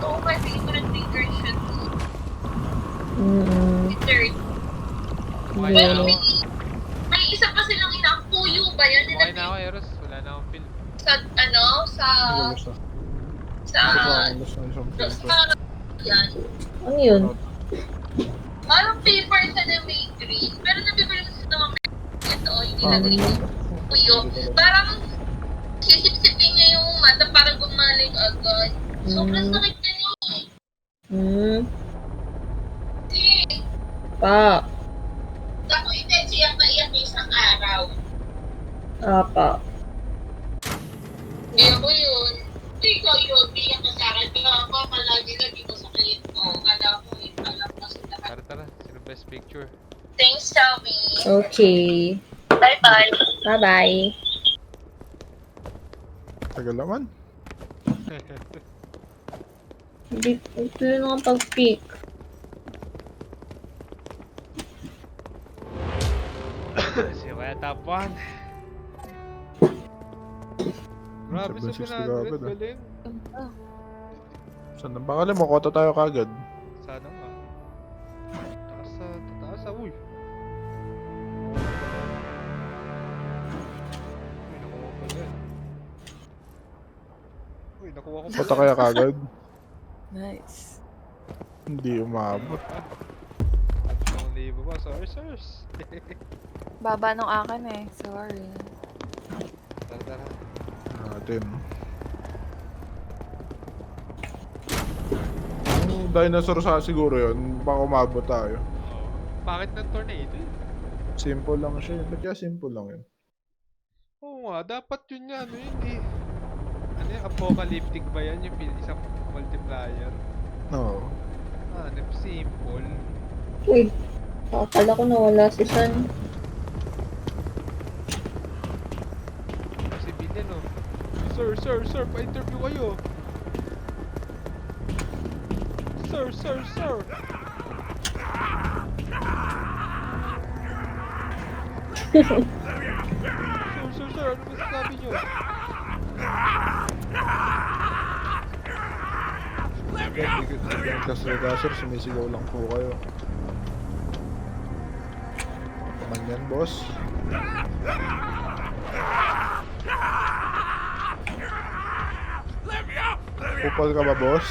S5: Oo, my favorite maker siya. Third.
S3: Okay na ako.
S5: May isa pa silang inakuyo ba yan?
S3: Okay na ako, Eros. Wala na akong film.
S5: Sa, ano, sa,
S1: Gusto.
S5: sa,
S1: Gusto ng isang film ko.
S5: sa, yan.
S4: Ano yun?
S5: Parang paper siya na may green. Pero nabibili ko sa mga ito, yung nilagay ko. Kuyo. Parang, sisip-sipin niya yung mata, parang gumaling agad. Sobrang sakit niya eh. Kasi,
S4: Pa.
S5: ako intensi ang kaiyak isang araw.
S4: Pa.
S5: Hindi ako yun. Hindi ikaw yun. Biyak ka sa akin. Kaya ako palagi-lagi ko sakit. Oo, kala ko eh. Alam ko sa lahat.
S3: Tara, tara. Sino best picture?
S5: Thanks, Shelby.
S4: Okay.
S5: Bye-bye.
S4: Bye-bye.
S1: Tagal naman.
S4: Hindi ko na pag-pick.
S3: Sino kaya top 1? Grabe sa
S1: 760
S3: 100.
S1: agad, ah.
S3: Galing.
S1: Saan ang pangalan mo? Kota tayo kagad.
S3: Sana nga. Taas, uy. Uy, nakuha ko yan. Uy, nakuha ko
S1: Kota kaya kagad.
S2: Nice.
S1: Hindi umabot.
S3: Ang libo ba? Sorry, sirs.
S2: Baba nung akin eh. Sorry.
S3: Tara, tara.
S1: Natin. Yung dinosaur sa siguro yun. Baka umabot tayo.
S3: Oh. Bakit ng tornado yun?
S1: Simple lang siya. Ba't kaya simple lang yun?
S3: Oo nga, dapat yun nga, ano yun eh. Ano yung apocalyptic ba yan? Yung isang multiplier?
S1: No.
S3: Hanap simple.
S4: Uy. Akala ko nawala si San.
S3: Si Billion oh. Sir, pa-interview kayo. Sir. Sir, ano ba sasabi nyo?
S1: Gasser, sumisigaw lang po kayo. Paman yan, boss. Kupal ka ba, boss?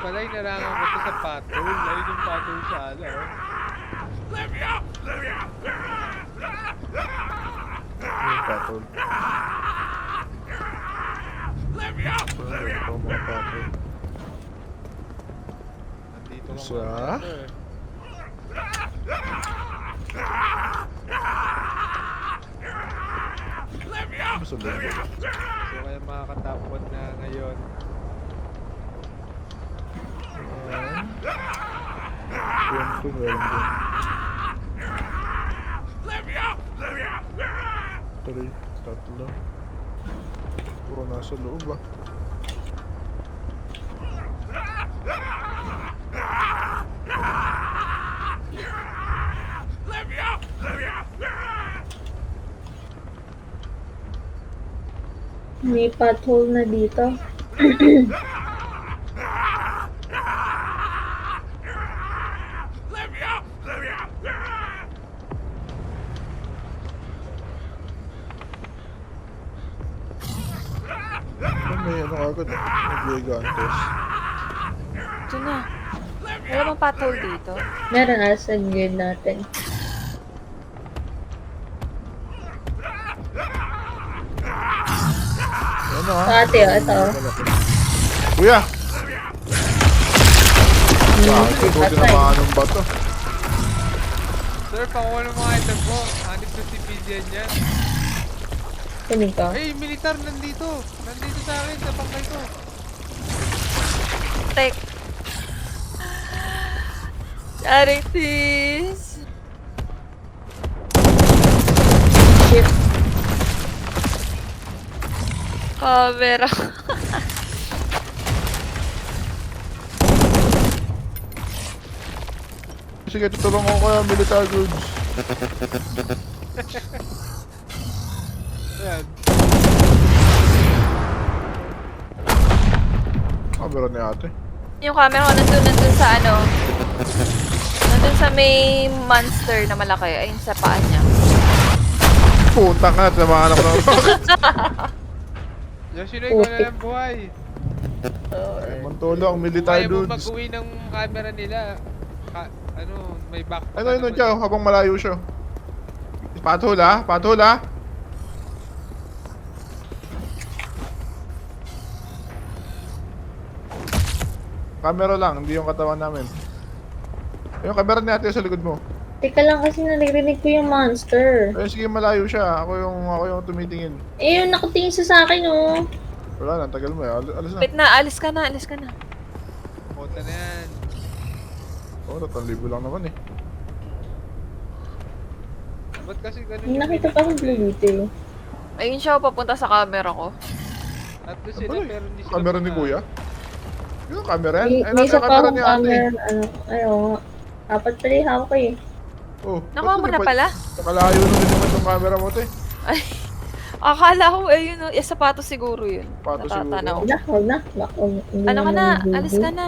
S3: Walay narangan ko to sa patrol. Ayun yung patrol sa ala oh.
S1: Yung patol. Ito mga patol.
S3: Nandito ka
S1: Sa?
S3: mga sir.
S1: Basta ba yun?
S3: So kaya makakatapon na ngayon.
S1: Meron din. 3, 3. Puro nasa loob ah.
S4: May pothole na dito.
S1: May ano agad ah. Nag-gigantes.
S2: Ito na. Wala bang patrol dito?
S4: Meron nasa grid natin.
S1: Ano ah?
S4: Sa ate, ito.
S1: Kuya! Bakit? Buti na mga anong bato.
S3: Sir, pakuha ng mga item ko. Hanip na si Billion yan.
S4: Kunin ko.
S3: Militar nandito. Nandito sa akin, sa bangkay ko.
S2: putek. Charities.
S4: Shit.
S2: Camera.
S1: Sige, tutulong ko kaya military goods.
S3: Ayan.
S1: Camera ni ate.
S2: Yung camera ko nandun sa ano. Nandun sa may monster na malaki. Ayun sa paa niya.
S1: Puta ka, samahan ako ng rocket.
S3: Yoshinoy, ikaw na lang buhay.
S1: Ay, mantulong, military
S3: Kaya mo
S1: goods.
S3: mag-uwi ng camera nila. May back.
S1: Ano dyan, habang malayo siya. Pathol ha, pathol ha. Camera lang, hindi yung katawan namin. Yung camera ni ate sa likod mo.
S4: Teka lang kasi naririnig ko yung monster.
S1: Ayun, sige, malayo siya. Ako yung tumitingin.
S4: Eh, yung nakatingin siya sa akin, oh.
S1: Wala na, tagal mo eh. Alis na.
S2: Wait na, alis ka na, alis ka na.
S3: Punta na yan.
S1: Oo, 3,000 lang naman eh.
S3: Ba't kasi ganun
S4: May nakita pa akong blue dito,
S2: Ayun siya, papunta sa camera ko.
S3: Tatlo
S1: Ano
S3: sila
S1: ba
S3: pero hindi sila
S1: camera ni
S3: punta.
S1: kuya? Yung camera yan?
S4: May,
S1: Ay,
S4: may
S1: nasa
S4: isa pa
S1: camera
S4: akong
S1: ni ate.
S4: camera, ano, ayaw nga. Apat pala yung hawak ko eh.
S1: Oh,
S2: Nakuha mo na pala?
S1: Nakalayo na din naman yung camera mo, te.
S2: Ay, akala ko, ayun, yung sapatos siguro yun.
S1: Sapatos
S2: Natatanaw.
S4: Huwag na. Hindi
S2: Ano ka na?
S4: naman
S2: Alis ka na.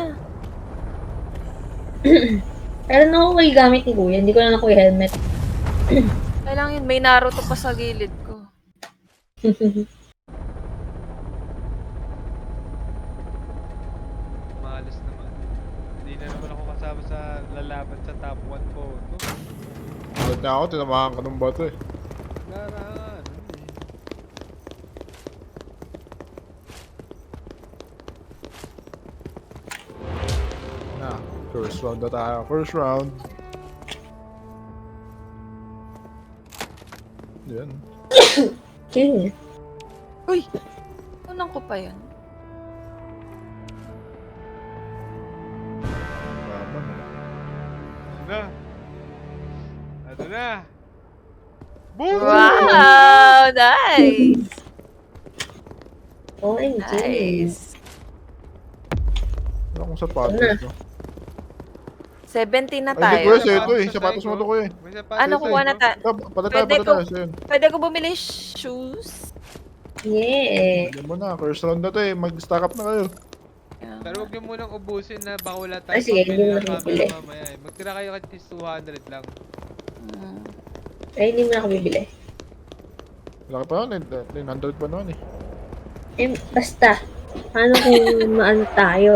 S4: Pero na ako may gamit ni kuya, hindi ko na nakuha helmet.
S2: Kailangan yun, may Naruto pa sa gilid ko.
S3: Malas naman. Hindi na naman ako kasama sa lalaban sa top 1 po.
S1: Tulad na ako, tinamahan ka ng bato eh.
S3: Larangan.
S1: Na, first round na tayo. First round. Yan.
S4: Okay.
S2: Uy! Unang ko pa yun.
S1: Laban.
S3: Ano na? Ano na? Boom!
S2: Wow! Nice!
S4: OMG.
S2: Nice.
S1: Wala akong sapatos,
S4: Ano?
S1: no?
S2: 17 na
S1: Ay, hindi
S2: tayo.
S1: kuya, sa'yo ito eh. Sapatos mo ito kuya eh.
S3: May sapatos
S2: Ano,
S3: tayo,
S2: kuha na
S3: no?
S2: tayo?
S1: Pala tayo,
S2: Pwede
S1: pala tayo.
S2: ko-
S1: Sa'yo.
S2: Pwede ko bumili shoes?
S4: Yeah.
S1: Alam mo na, first round na to eh. Mag-stack up na kayo.
S3: Pero huwag niyo munang ubusin na baka wala tayo
S4: Ay, sige,
S3: pambili
S4: hindi mo
S3: ng
S4: na
S3: camera
S4: bibili.
S3: mamaya eh. Magtira kayo at least 200 lang.
S2: Mm.
S4: Ay, hindi mo na ako bibili.
S1: Wala ka pa noon, 900 pa noon eh.
S4: Eh, basta. Paano kung maano tayo?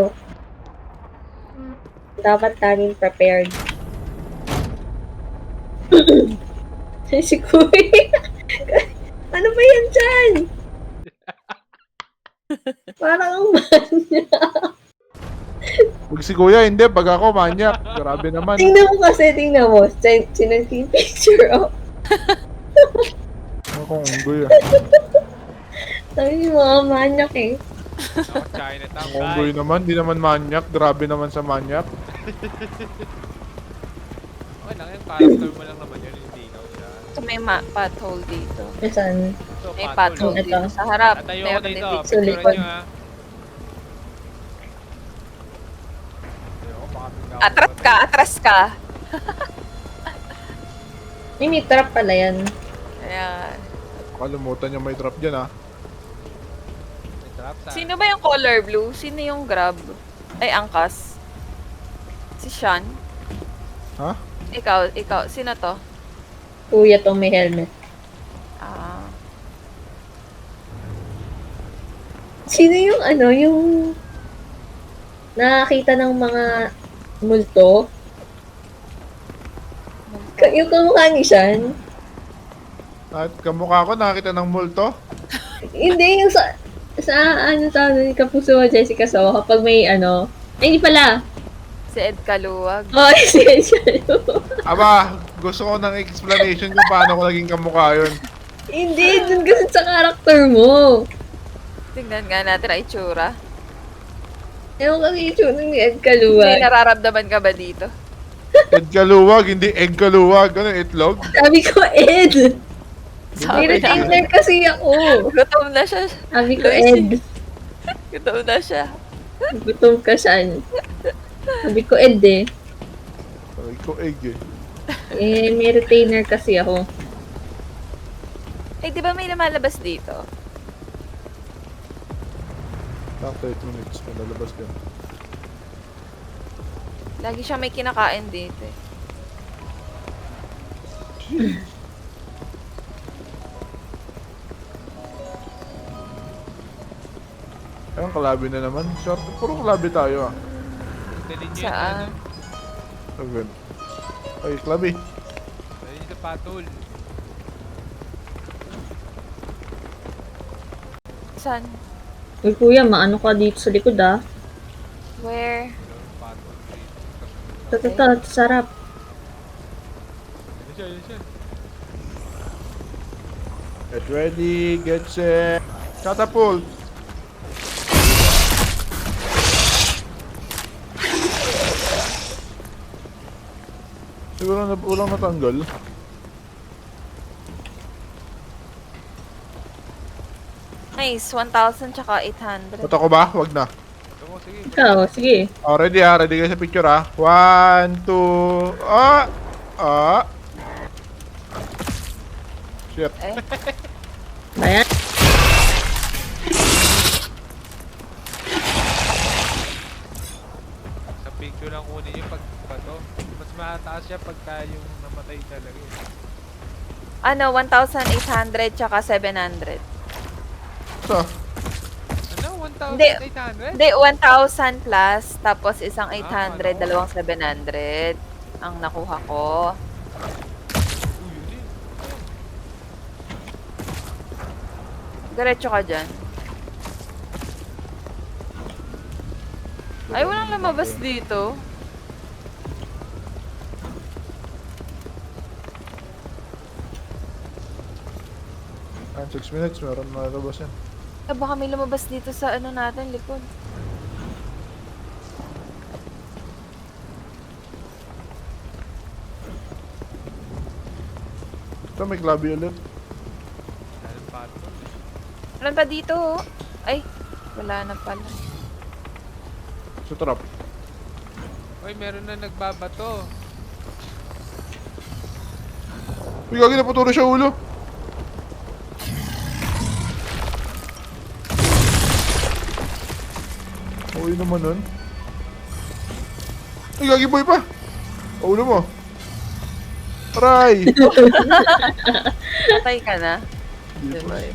S4: Dapat tayong prepared. Si Kuya. Ano ba yan dyan? Parang ang manya.
S1: Pag si kuya, hindi. Pag ako, manyak. Grabe naman.
S4: Tingnan mo kasi, tingnan mo. Sinag yung picture, oh.
S1: Ako kung unggoy ah.
S4: Sabi mo, mga manyak eh.
S3: Ako, Chinatown
S1: Kung unggoy
S3: guys.
S1: naman, di naman manyak. Grabe naman sa manyak.
S3: Okay lang yan, character mo lang naman yun, hindi ikaw siya.
S2: So, may pothole dito.
S4: Nasaan?
S3: So,
S2: May
S3: pato.
S2: pothole
S4: Ito.
S2: dito. Sa harap.
S3: Tatayo
S2: Meron
S3: ko
S2: din
S3: dito,
S2: dito.
S4: Sa likod.
S3: picturean nyo ha. Ayoko, baka bigla ako
S2: Atras ka,
S3: mamatay.
S2: atras ka.
S4: May trap pala yan.
S2: Ayan.
S1: Kalimutan niya may drop dyan ah.
S3: May trap sa...
S2: Sino ba yung color blue? Sino yung grab? Ay, angkas. Si Sean?
S1: Ha?
S2: Ikaw. Sino to?
S4: Kuya tong may helmet.
S2: Ah.
S4: Sino yung ano, yung nakakita ng mga multo? Yung kamukha ni Sean?
S1: At kamukha ko, nakakita ng multo.
S4: Hindi, yung sa ano tawag ni Kapuso Jessica So, kapag may ano, ay hindi pala.
S2: Si Ed Kaluwag.
S4: Oh, si Sean.
S1: Aba, gusto ko ng explanation kung paano ko naging kamukha yun.
S4: Hindi, dun kasi sa karakter mo.
S2: Tingnan nga natin ang itsura.
S4: Ewan kang itsura ni Ed
S2: May
S4: Kaluwag.
S2: nararamdaman ka ba dito?
S1: Egg kaluwag, hindi egg kaluwag. Ano, itlog?
S4: Sabi ko, Ed!
S2: Sabi
S4: May
S2: niya.
S4: retainer kasi ako.
S2: Gutom na siya.
S4: Sabi ko,
S2: Lucy.
S4: Ed.
S2: Gutom na siya.
S4: Gutom ka saan? Sabi ko, Ed eh.
S1: Sabi ko egg eh.
S4: Eh, may retainer kasi ako.
S2: Eh, di ba may lumalabas dito?
S1: Lang 30 minutes, malalabas ka.
S2: Lagi siya may kinakain dito eh.
S1: Ayun, kalabi na naman. Short, puro kalabi tayo ah.
S3: Dalhin nyo
S2: Saan?
S1: Agad. Ay, kalabi.
S3: Dalhin sa patol.
S2: Saan?
S4: Uy, kuya, maano ka dito sa likod ah.
S2: Where?
S3: Patol.
S4: Ito, sarap.
S3: Yan siya, yan siya.
S1: Get ready, get set. Catapult! Siguro na ulang natanggal.
S2: Nice, 1,000 tsaka 800.
S1: Ba't ako ba? Wag na.
S3: Ito mo, sige.
S4: Ikaw, sige.
S1: Oh, ready ha? Ready kayo sa picture ha? 1, 2, ah! Ah! Shit.
S2: Eh,
S4: Bayan.
S3: Sa picture lang kunin yung pagbato. Mas mataas siya pagka yung namatay talaga eh.
S2: ano, 1,800 tsaka 700.
S1: So,
S3: Ano?
S2: Hindi.
S3: 1,800?
S2: Hindi, 1,000 plus, tapos isang 800,
S3: ano?
S2: dalawang 700 ang nakuha ko.
S3: Uy, yun eh.
S2: Diretso ka dyan. Ay, walang lumabas dito.
S1: and 6 minutes, meron na labas yan.
S2: Eh, baka may lumabas dito sa ano natin, likod.
S1: Ito, may klabi ulit.
S3: Dahil patol.
S2: Meron pa dito, oh. Ay, wala na pala.
S1: Sa trap.
S3: Uy, meron na nagbabato.
S1: Uy, gagi, naputuro siya ulo. Uy naman nun. Uy, gagi boy pa. Ulo mo. Aray!
S2: Patay ka na.
S1: Hindi pa.
S2: Diba?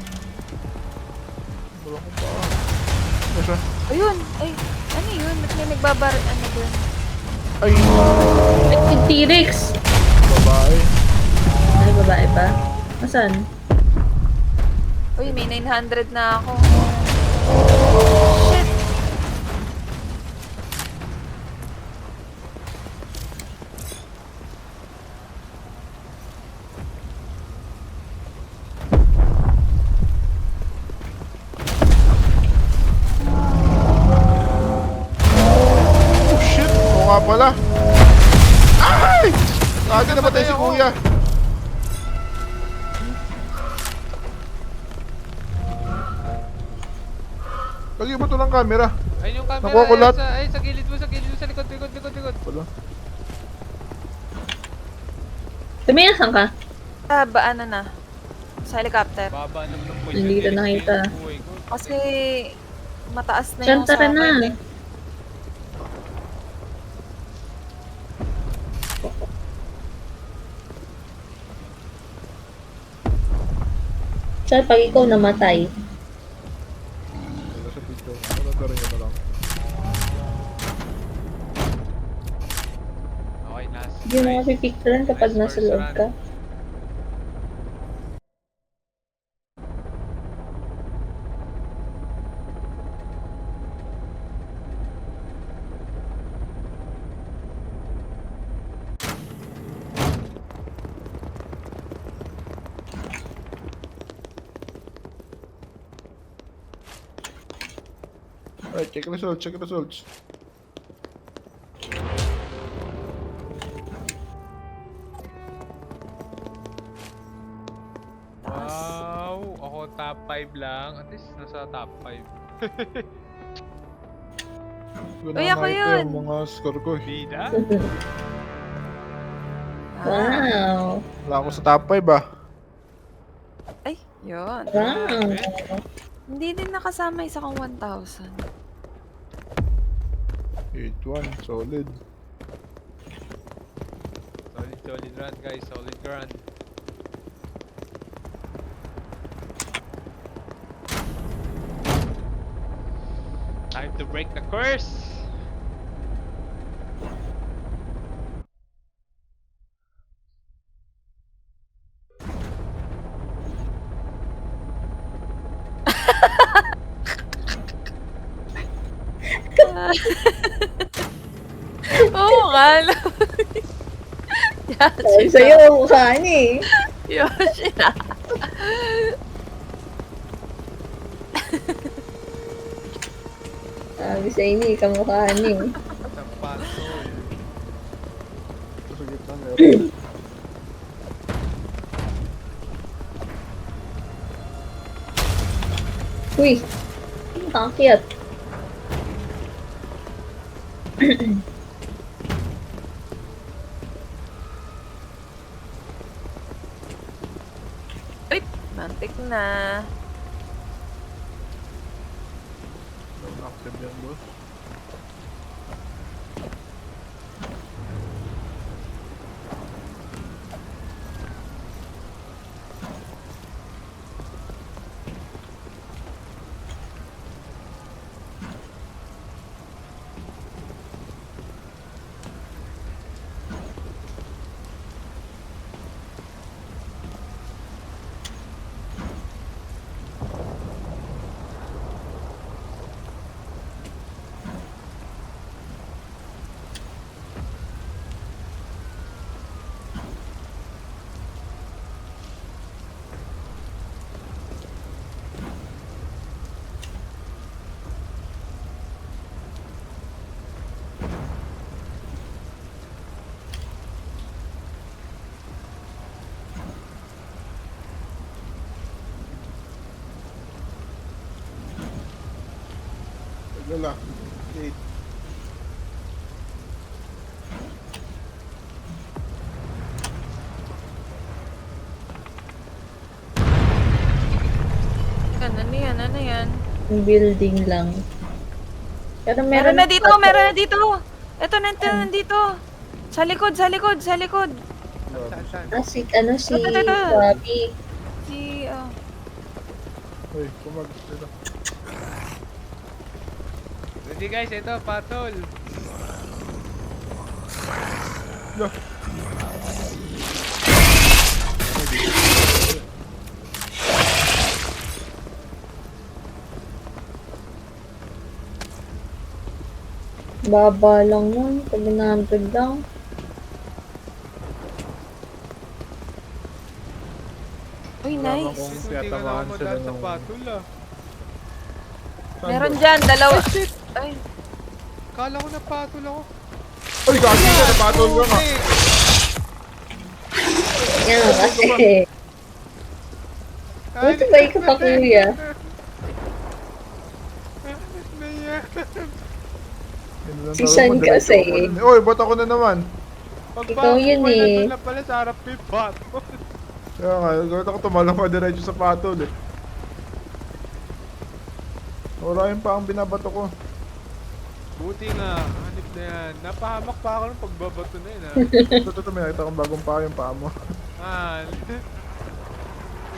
S1: Wala ko pa. Ano siya?
S2: Ayun! Ay, ano yun? Ba't may nagbabar... Ano dun?
S1: Ay!
S4: Ay, T-Rex!
S1: Babae.
S4: Ay, babae pa. Asan?
S2: Uy, may 900 na ako. Shit!
S1: Oh shit! Oo nga pala. Ay! Kagi namatay si kuya. Lagi ba ito ng camera?
S3: Ayun yung camera.
S1: Nakuha ko
S3: Ayun
S1: lahat.
S3: Ay, sa gilid mo, sa likod, likod.
S1: Wala.
S4: Tumingin, saan ka?
S2: Ah, ba ano na? Sa helicopter.
S3: Baba naman ng poison.
S4: Hindi kita nakita.
S3: Buhay ko.
S2: Kasi mataas na
S4: Diyan,
S2: yung
S4: tara
S2: sa
S4: na.
S2: akin eh.
S4: Saan pag ikaw namatay?
S1: Wala sa picture. Wala ka rin na lang.
S3: Okay, nasa.
S4: Hindi mo mapipicturean kapag
S3: Nice
S4: nasa
S3: first
S4: loob
S3: run.
S4: ka.
S1: Ay, Alright, check results, check results.
S2: Taas.
S3: Wow! Ako top 5 lang. At least nasa top 5.
S1: Hindi ko
S2: Uy,
S1: na
S2: ako
S1: nakita
S2: yun.
S1: yung mga score ko eh.
S3: Bida?
S2: Ah.
S4: Wow.
S1: Wala ako sa top 5 ah.
S2: Ay, yun.
S4: Wow.
S2: Hindi din nakasama isa kong 1,000.
S1: 8-1, solid.
S3: Solid run guys, solid run. Time to break the curse!
S2: Oo nga.
S4: Sabi sa'yo, mukha niya eh.
S2: Yoshi na.
S4: Sabi sa inyo, kamukha niya eh.
S3: Sa patol.
S1: Ito sa gitna meron.
S4: Uy, nakakiyat.
S2: Uy, mantik na.
S1: Active yan, boss. Wala. 8.
S2: Ano yan? Ano yan?
S4: Yung building lang. Pero
S2: Meron na dito,
S4: pa-
S2: meron na dito. Ito nandito. Sa likod, sa likod, sa likod.
S3: Saan, saan?
S4: Ah, si
S2: Ito.
S4: Bobby.
S2: Si,
S1: Uy, kumag. Ito.
S3: Ready guys, ito, patol.
S1: No.
S4: Baba lang nun. 700 lang.
S2: uy,
S1: Wala
S2: nice.
S1: akong
S3: Hindi ka
S1: tiyatamaan
S3: naman
S1: sila
S3: madaan sa
S1: nung...
S3: patol ah.
S1: Saan
S2: Meron
S1: ba?
S2: dyan, dalawa. Ay,
S3: Kala ko na patol ako.
S1: Uy, gagi ka, napatol ka nga.
S3: Eh,
S4: Yan kasi. Buti ba ikaw pa kuya?
S3: Naya.
S1: Yun lang
S4: Si
S1: talaga,
S4: San
S1: madiretso
S4: kasi.
S1: ako dun eh. Uy, ba't ako na naman?
S4: Ikaw yun
S3: Pagbago ko,
S4: eh.
S3: nandun na pala sa harap ni patol.
S1: Kaya nga, gawin ako tumalong pa diretso sa patol eh. Wala yun pa ang binabato ko.
S3: Buti nga, hanip na yan. Napahamak pa ako ng pagbabato na yun ah.
S1: Ito, may nakita kong bagong pa yung paa mo.
S3: Ah,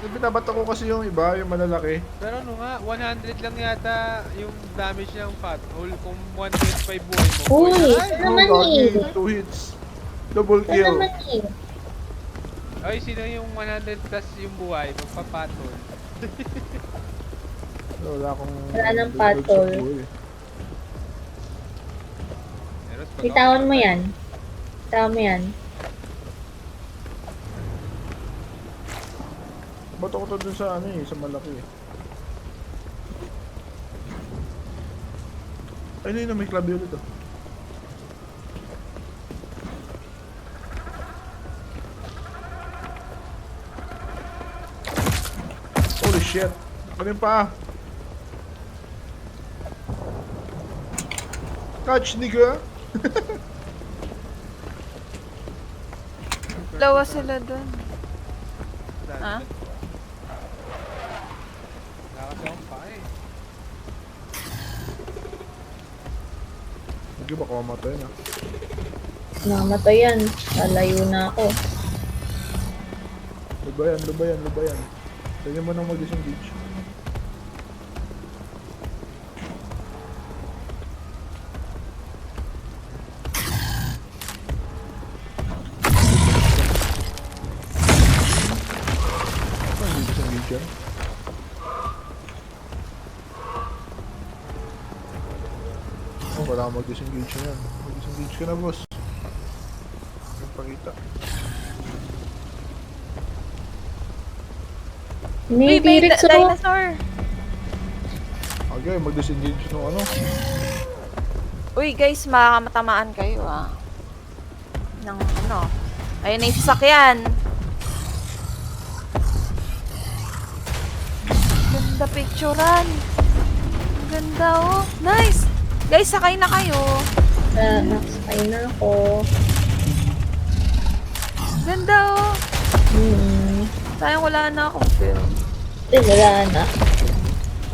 S1: Yung binabato ko kasi yung iba, yung malalaki.
S3: pero ano nga, 100 lang yata yung damage ng pothole kung 1.5 buhay mo.
S4: Uy,
S3: Ay,
S4: ito naman eh.
S1: 2 hits. Double
S4: Ito
S1: kill.
S4: naman eh.
S3: Ay, sino yung 100 plus yung buhay, magpapatol.
S1: Wala akong...
S4: Wala nang
S1: dudod sa
S4: patol.
S1: buhay.
S3: Eros, pag
S4: Bitawan mo yan. Bitawan mo yan.
S1: Bato ko to dun sa ano eh, sa malaki eh. Ay, na may club ulit oh. Holy shit. Ano yung paa? Catch, nigga!
S2: Dalawa sila dun. Ha?
S3: Wala kasi akong pa eh.
S1: Hindi ba kumamatay na?
S4: Namatay yan. Lalayo na ako.
S1: Lubayan, lubayan, lubayan. Kaya mo nang mag-disengage. Ano yung disengage yan? Oh, wala kang mag-disengage na yan. Mag-disengage ka na, boss. Yung pakita.
S2: Uy, may
S4: T-Rex oh.
S2: dinosaur!
S1: Okay, mag-disengage nung ano.
S2: Uy, guys, makakatamaan kayo, ah. Ng ano. Ayun na yung sasakyan. Ganda picturean. Ang ganda, oh. Nice! Guys, sakay na kayo.
S4: Nakasakay na ako.
S2: Ganda, oh. Sayang wala na akong film.
S4: Wala na.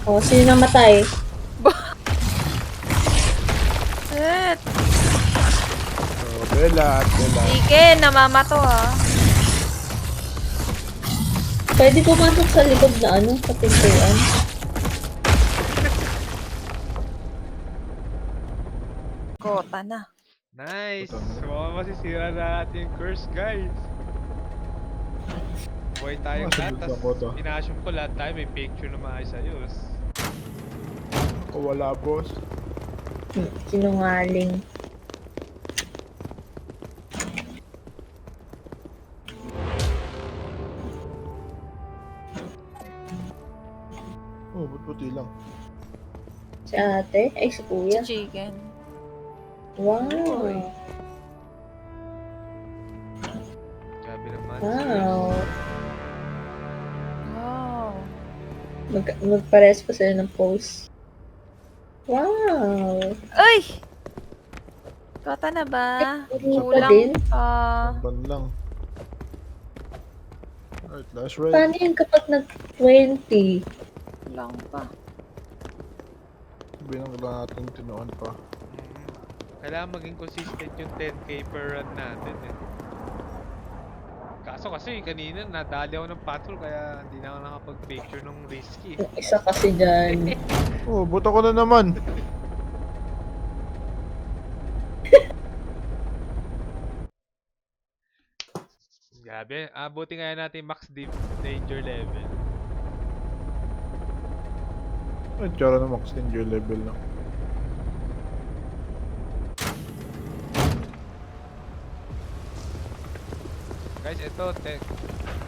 S4: O, sino namatay?
S2: Shit!
S1: So, Bella at Bella.
S2: Sige, namamato, ah.
S4: Pwede pumasok sa likod na ano, sa pintuan.
S2: Kota na.
S3: Nice!
S1: Ito.
S3: Baka masisira na natin yung curse, guys. Buhay tayong lahat,
S1: Masagot lang ko to.
S3: tas inassume ko lahat tayo may picture na maayos ayos.
S1: O wala, boss.
S4: Sinungaling.
S1: Oh, ba't puti lang?
S4: Si ate? Ay, si kuya.
S2: Chicken.
S4: Wow.
S3: Grabe naman.
S4: Wow.
S2: Wow.
S4: Magpares pa sila ng post. Wow.
S2: Ay! Kota na ba?
S4: Kulang pa
S2: Kulang
S4: din?
S2: pa.
S1: Ban lang. Alright, last ride.
S4: Paano yun kapag nag-20?
S2: Kulang pa.
S1: Sabihin lang natin tinuan pa.
S3: Kailangan maging consistent yung 10k per run natin eh. Kaso kasi kanina nadali ako ng patrol kaya hindi na ako nakapag-picture ng risky.
S4: Yung isa kasi dyan.
S1: Oh, buta ko na naman.
S3: Grabe, buti nga natin max deep danger level.
S1: Ay, tsara na max danger level lang.
S3: Guys, ito,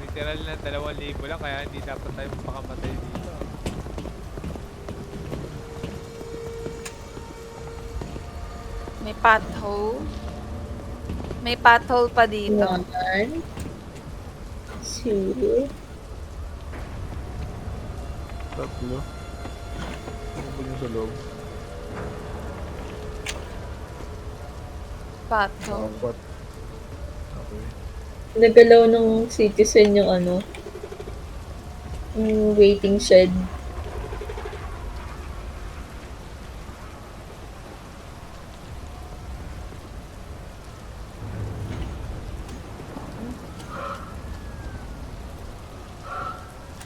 S3: literal na 2,000 lang kaya hindi dapat tayo mapakamatay dito.
S2: May pothole. May pothole pa dito.
S4: 1, 2,
S1: Tatlo. Ano ba yung sa loob?
S2: Pothole.
S1: Apat. Okay.
S4: nagalaw ng citizen yung ano, yung waiting shed.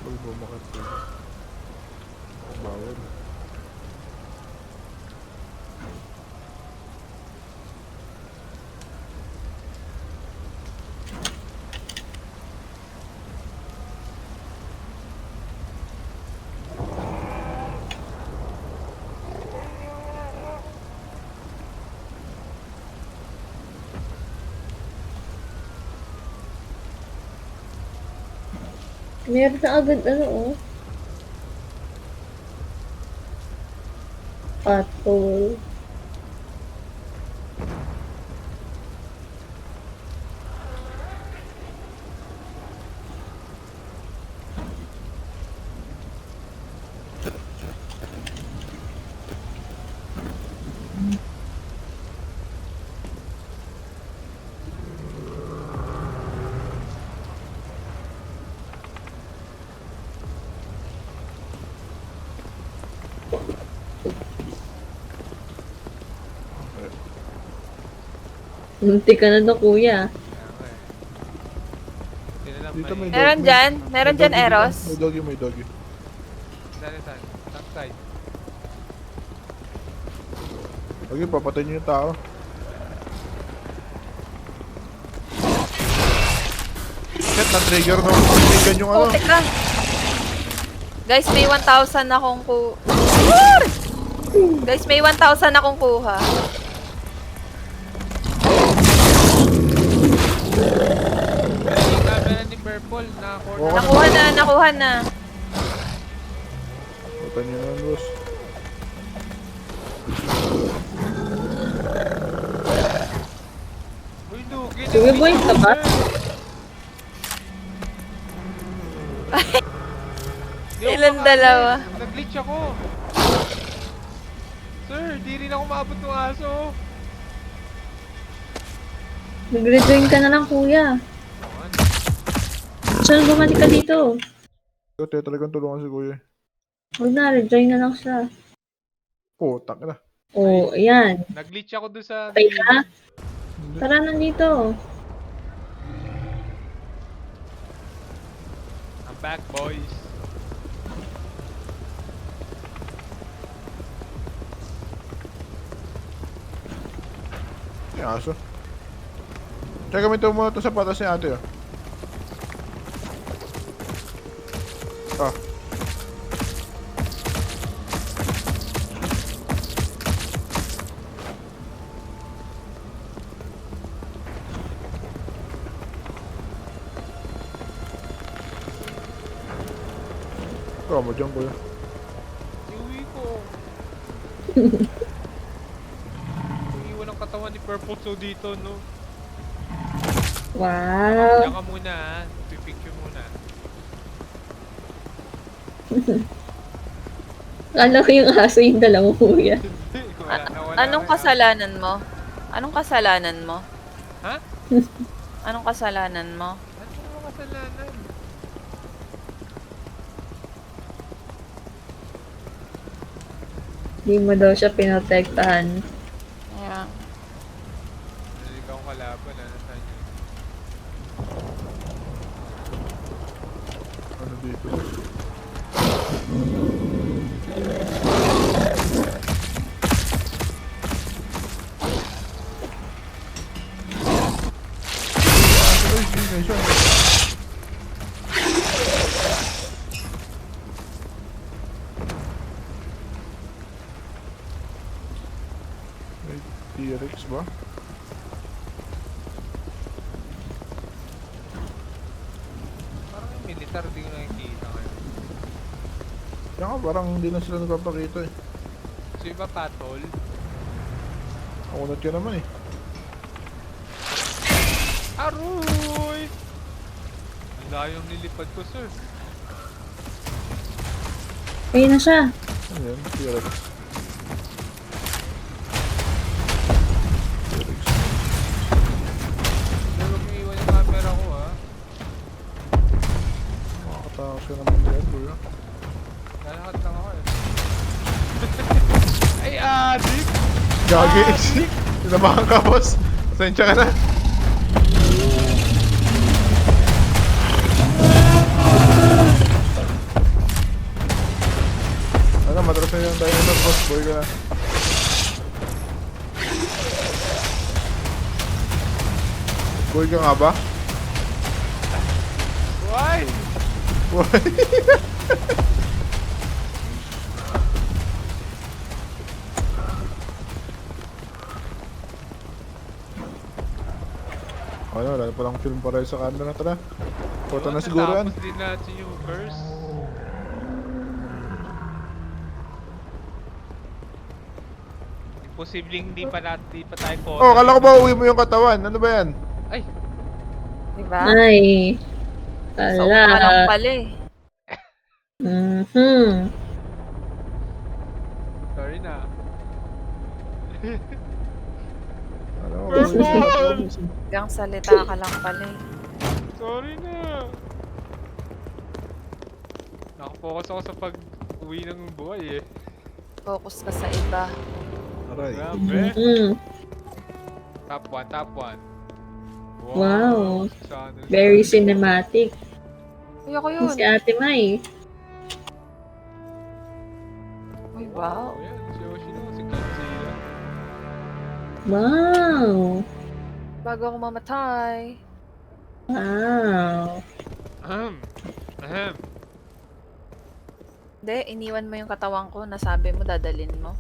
S1: Huwag bumakat ko. Bawal.
S4: Meron na agad ano oh. Pathole. Munti ka na to, kuya.
S3: Kaya nga eh. Sino lang
S1: Dito may
S3: may...
S2: Meron dyan? Meron dyan,
S1: doggy dito.
S2: Eros?
S1: May doggy, may doggy.
S3: Saan? Saan side?
S1: Doggy, papatay niyo yung tao. Shit, na-trigger na. Trigger yung ano.
S2: Oh, teka. Guys, may 1,000 akong Guys, may 1,000 akong kuha.
S3: Yung camera ni Purple na corner.
S1: Okay.
S2: Nakuha na.
S1: Papatay niyo na, boss.
S3: Uy, Dugi.
S4: Sige, boy, ka ba?
S2: Ilan dalawa?
S3: Nag-glitch ako. Sir, di rin ako maabot ng aso.
S4: Nag-rejoin ka na lang, kuya. Saan bumalik ka dito?
S1: Ito, talagang tulungan si kuya.
S4: Huwag na, rejoin na lang siya.
S1: Putak na.
S4: Oh, ayan.
S3: Nag-glitch ako doon sa...
S4: Patay ka? Tara, nandito.
S3: I'm back, boys.
S1: Yung aso. Tsaka gamitin mo muna ito sa patas ni ate, oh. Ah. Ikaw mo dyan, kuya.
S3: Iuwi ko. Iiwan ang katawan ni Purple so dito, no?
S4: Wow.
S3: Diyan ka muna, ha? Pipicture muna.
S4: Kala ko yung aso yung dalawa, kuya.
S3: Wala
S2: Anong
S3: ka.
S2: kasalanan mo? Anong kasalanan mo?
S3: Ha?
S2: Anong kasalanan mo?
S3: Ano ang kasalanan?
S4: Hindi mo daw siya pinotektahan.
S2: Ayan.
S3: Naligaw ang kalaban, ano saan yun?
S1: Ano dito? Ay, hindi siya. May T-Rex ba?
S3: Parang yung militar, di ko nakikita ngayon.
S1: Kaya nga, parang hindi na sila nagpapakita eh.
S3: So iba patol?
S1: Nakunat ka naman eh.
S3: Aroy! Ang layong nilipad ko, sir.
S4: Ayun na siya.
S1: Ano yan? T-Rex. T-Rex.
S3: Sir, huwag niyo iwan yung camera ko, ha?
S1: Makakatakas ka naman yan, kuya.
S3: Lalahat lang ako, eh. Ay, adik!
S1: Gagi! Sinabahan ka, boss! Pasensya ka na! Ano, matras na yung dinosaur, boss. Boy ka na. Boy ka nga ba?
S3: Why?
S1: Boy! Ano, wala na palang film para sa camera. Tara. Photo na siguro yan.
S3: Tapos din natin yung verse. Imposibleng di pa tayo photo.
S1: Oh, kala ko ba uwi mo yung katawan? Ano ba yan?
S3: Ay,
S2: Diba?
S4: Ay.
S2: Sa upa lang
S4: Ala.
S2: pala eh.
S4: Mhm.
S3: sorry na.
S1: Ano,
S3: Purple!
S2: Hanggang salita ka lang pala eh.
S3: Sorry na. Nakafocus ako sa pag-uwi ng buhay, eh.
S2: Focus ka sa iba.
S1: Aray.
S3: Grabe.
S4: Mhm.
S3: Top 1, top 1.
S4: Wow.
S3: Sana.
S4: Very cinematic.
S2: Uy, ako
S4: Yung
S2: yun.
S4: si Ate Mai.
S2: Uy, wow.
S3: Oh, yan. Si Yoshino, si Godzilla.
S4: Wow.
S2: Bago ako mamatay.
S4: Wow.
S3: Ahem. Ahem.
S2: Hindi, iniwan mo yung katawan ko. Nasabi mo, dadalin mo.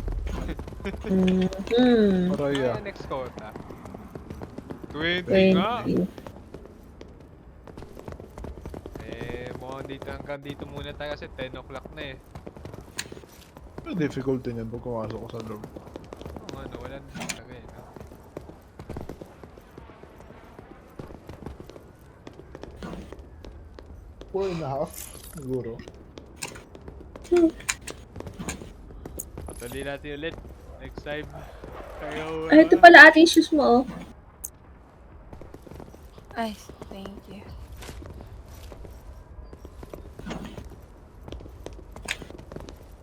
S4: Mm-hmm.
S1: Aray ah.
S3: Ano next quota? 20 nga.
S4: 20.
S3: Mukhang dito hanggang dito muna tayo kasi 10 o'clock na eh.
S1: May difficulty niyan pag pumasok ko sa loob.
S3: Oh, ano, wala na talaga eh. No?
S1: Four and a half, siguro.
S3: Patuloy natin ulit. Next time. Kayo,
S4: Ay, ito pala ate yung shoes mo, oh.
S2: Ay, thank you.